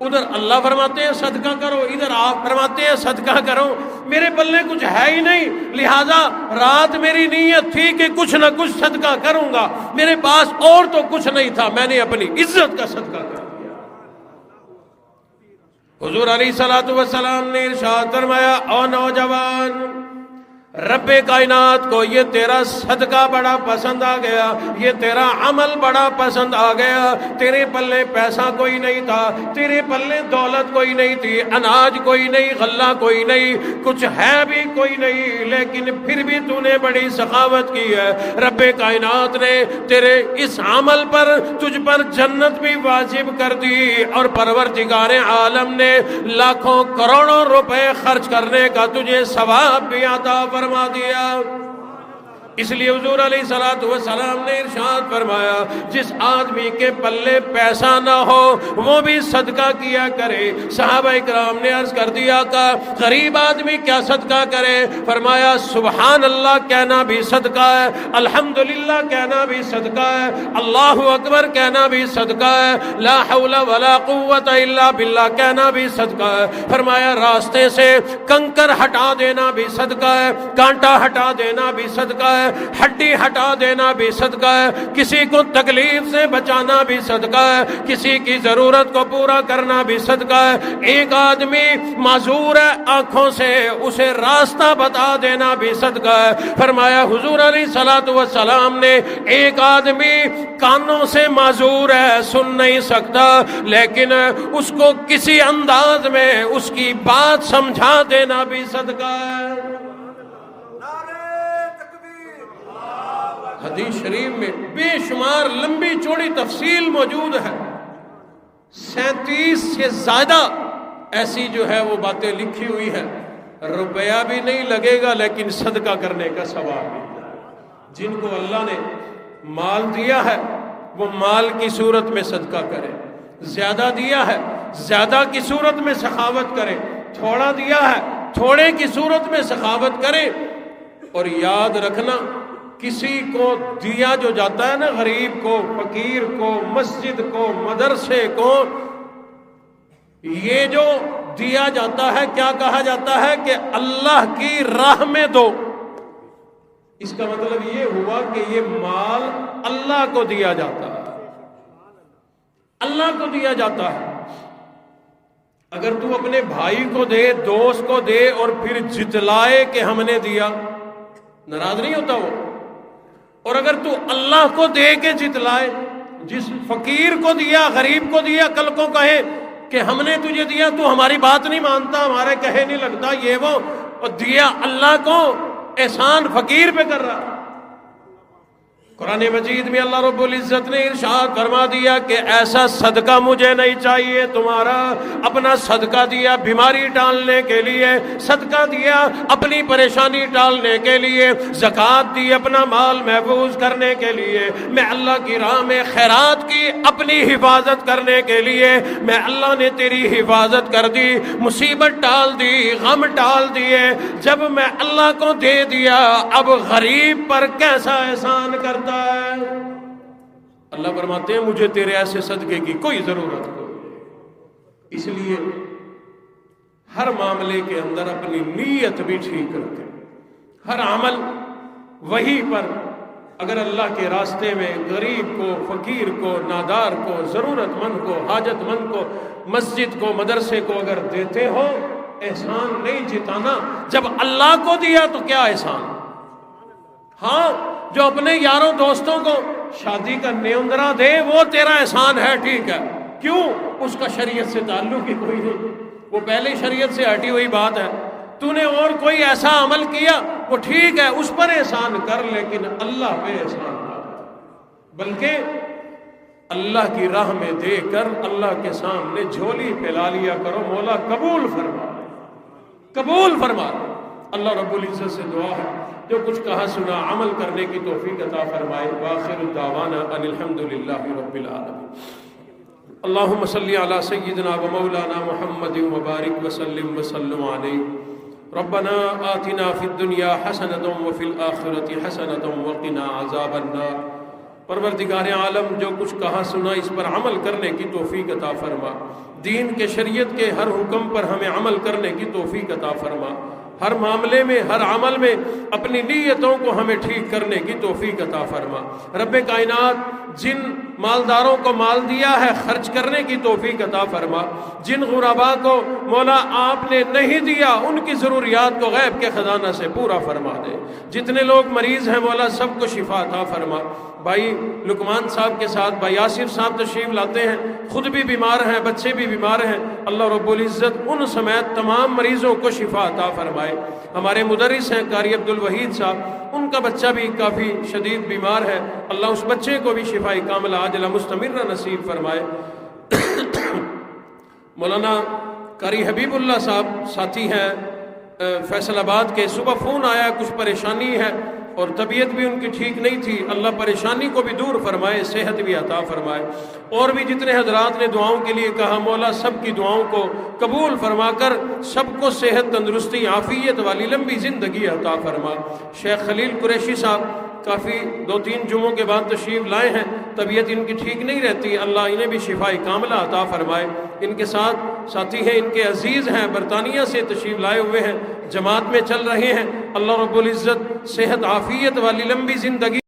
Speaker 1: ادھر اللہ فرماتے ہیں صدقہ کرو، ادھر آپ فرماتے ہیں صدقہ کرو، میرے پلے کچھ ہے ہی نہیں، لہذا رات میری نیت تھی کہ کچھ نہ کچھ صدقہ کروں گا، میرے پاس اور تو کچھ نہیں تھا، میں نے اپنی عزت کا صدقہ کر دیا۔ حضور علیہ الصلوۃ والسلام نے ارشاد فرمایا، او نوجوان، رب کائنات کو یہ تیرا صدقہ بڑا پسند آ گیا، یہ تیرا عمل بڑا پسند آ گیا، تیرے پلے پیسہ کوئی نہیں تھا، تیرے پلے دولت کوئی نہیں تھی، اناج کوئی نہیں، غلہ کوئی نہیں، کچھ ہے بھی کوئی نہیں، لیکن پھر بھی تو نے بڑی سخاوت کی ہے۔ رب کائنات نے تیرے اس عمل پر تجھ پر جنت بھی واجب کر دی، اور پروردگار عالم نے لاکھوں کروڑوں روپے خرچ کرنے کا تجھے ثواب بھی عطا فرما دیا۔ اس لیے حضور علیہ الصلوۃ والسلام نے ارشاد فرمایا، جس آدمی کے پلے پیسہ نہ ہو وہ بھی صدقہ کیا کرے۔ صحابہ اکرام نے عرض کر دیا کہ غریب آدمی کیا صدقہ کرے؟ فرمایا، سبحان اللہ کہنا بھی صدقہ ہے، الحمدللہ کہنا بھی صدقہ ہے، اللہ اکبر کہنا بھی صدقہ ہے، لا حول ولا قوت الا باللہ کہنا بھی صدقہ ہے۔ فرمایا، راستے سے کنکر ہٹا دینا بھی صدقہ ہے، کانٹا ہٹا دینا بھی صدقہ ہے، ہڈی ہٹا دینا بھی صدقہ ہے، کسی کو تکلیف سے بچانا بھی صدقہ ہے، کسی کی ضرورت کو پورا کرنا بھی صدقہ ہے۔ ایک آدمی معذور ہے آنکھوں سے، اسے راستہ بتا دینا بھی صدقہ ہے۔ فرمایا حضور علیہ الصلوۃ والسلام نے، ایک آدمی کانوں سے معذور ہے، سن نہیں سکتا، لیکن اس کو کسی انداز میں اس کی بات سمجھا دینا بھی صدقہ ہے۔ حدیث شریف میں بے شمار لمبی چوڑی تفصیل موجود ہے، 37 سے زیادہ ایسی جو ہے وہ باتیں لکھی ہوئی ہیں۔ روپیہ بھی نہیں لگے گا لیکن صدقہ کرنے کا ثواب بھی۔ جن کو اللہ نے مال دیا ہے وہ مال کی صورت میں صدقہ کرے، زیادہ دیا ہے زیادہ کی صورت میں سخاوت کرے، تھوڑا دیا ہے تھوڑے کی صورت میں سخاوت کرے۔ اور یاد رکھنا، کسی کو دیا جو جاتا ہے نا، غریب کو، فقیر کو، مسجد کو، مدرسے کو، یہ جو دیا جاتا ہے کیا کہا جاتا ہے کہ اللہ کی راہ میں دو۔ اس کا مطلب یہ ہوا کہ یہ مال اللہ کو دیا جاتا ہے، اللہ کو دیا جاتا ہے۔ اگر تو اپنے بھائی کو دے، دوست کو دے، اور پھر جتلائے کہ ہم نے دیا، ناراض نہیں ہوتا وہ؟ اور اگر تو اللہ کو دے کے جتلائے، جس فقیر کو دیا، غریب کو دیا، کل کو کہے کہ ہم نے تجھے دیا، تو ہماری بات نہیں مانتا، ہمارے کہے نہیں لگتا، یہ وہ، اور دیا اللہ کو، احسان فقیر پہ کر رہا۔ قرآن مجید میں اللہ رب العزت نے ارشاد فرما دیا کہ ایسا صدقہ مجھے نہیں چاہیے تمہارا۔ اپنا صدقہ دیا بیماری ٹالنے کے لیے، صدقہ دیا اپنی پریشانی ٹالنے کے لیے، زکوٰۃ دی اپنا مال محفوظ کرنے کے لیے، میں اللہ کی راہ میں خیرات کی اپنی حفاظت کرنے کے لیے، میں اللہ نے تیری حفاظت کر دی، مصیبت ٹال دی، غم ٹال دیے۔ جب میں اللہ کو دے دیا، اب غریب پر کیسا احسان کرتا ہے؟ اللہ فرماتے ہیں مجھے تیرے ایسے صدقے کی کوئی ضرورت نہیں۔ اس لیے ہر معاملے کے اندر اپنی نیت بھی ٹھیک رکھیں، ہر عمل وہی پر اگر اللہ کے راستے میں غریب کو، فقیر کو، نادار کو، ضرورت مند کو، حاجت مند کو، مسجد کو، مدرسے کو اگر دیتے ہو، احسان نہیں جتانا۔ جب اللہ کو دیا تو کیا احسان؟ ہاں، جو اپنے یاروں دوستوں کو شادی کا نیوندرا دے وہ تیرا احسان ہے، ٹھیک ہے، کیوں؟ اس کا شریعت سے تعلق ہی کوئی نہیں، وہ پہلے شریعت سے ہٹی ہوئی بات ہے۔ تو نے اور کوئی ایسا عمل کیا وہ ٹھیک ہے، اس پر احسان کر، لیکن اللہ پہ احسان نہ کر، بلکہ اللہ کی راہ میں دے کر اللہ کے سامنے جھولی پھیلا لیا کرو، مولا قبول فرما لے، قبول فرما لے۔ اللہ رب العزت سے دعا ہے جو کچھ کہا سنا عمل کرنے کی توفیق عطا فرمائے۔ وآخر دعوانا ان الحمدللہ رب العالمین۔ اللہم صلی علی سیدنا و مولانا محمد وبارک وسلم وسلم علیہ۔ ربنا آتنا فی الدنیا حسنۃ وفی الآخرۃ حسنۃ وقنا عذاب النار۔ پروردگار عالم جو کچھ کہا سنا اس پر عمل کرنے کی توفیق عطا فرما، دین کے شریعت کے ہر حکم پر ہمیں عمل کرنے کی توفیق عطا فرما، ہر معاملے میں ہر عمل میں اپنی نیتوں کو ہمیں ٹھیک کرنے کی توفیق عطا فرما۔ رب کائنات جن مالداروں کو مال دیا ہے خرچ کرنے کی توفیق عطا فرما، جن غرباء کو مولا آپ نے نہیں دیا ان کی ضروریات کو غیب کے خزانہ سے پورا فرما دے، جتنے لوگ مریض ہیں مولا سب کو شفا عطا فرما۔ بھائی لقمان صاحب کے ساتھ بھائی آصف صاحب تشریف لاتے ہیں، خود بھی بیمار ہیں، بچے بھی بیمار ہیں، اللہ رب العزت ان سمیت تمام مریضوں کو شفا عطا فرمائے۔ ہمارے مدرس ہیں قاری عبد الوحید صاحب، ان کا بچہ بھی کافی شدید بیمار ہے، اللہ اس بچے کو بھی شفائی کاملہ عاجلہ مستمرہ نصیب فرمائے۔ مولانا قاری حبیب اللہ صاحب ساتھی ہیں فیصل آباد کے، صبح فون آیا کچھ پریشانی ہے اور طبیعت بھی ان کی ٹھیک نہیں تھی، اللہ پریشانی کو بھی دور فرمائے، صحت بھی عطا فرمائے۔ اور بھی جتنے حضرات نے دعاؤں کے لیے کہا مولا سب کی دعاؤں کو قبول فرما کر سب کو صحت، تندرستی، عافیت والی لمبی زندگی عطا فرما۔ شیخ خلیل قریشی صاحب کافی 2-3 جمعوں کے بعد تشریف لائے ہیں، طبیعت ان کی ٹھیک نہیں رہتی، اللہ انہیں بھی شفائی کاملہ عطا فرمائے۔ ان کے ساتھ ساتھی ہیں، ان کے عزیز ہیں، برطانیہ سے تشریف لائے ہوئے ہیں، جماعت میں چل رہے ہیں، اللہ رب العزت صحت، عافیت والی لمبی زندگی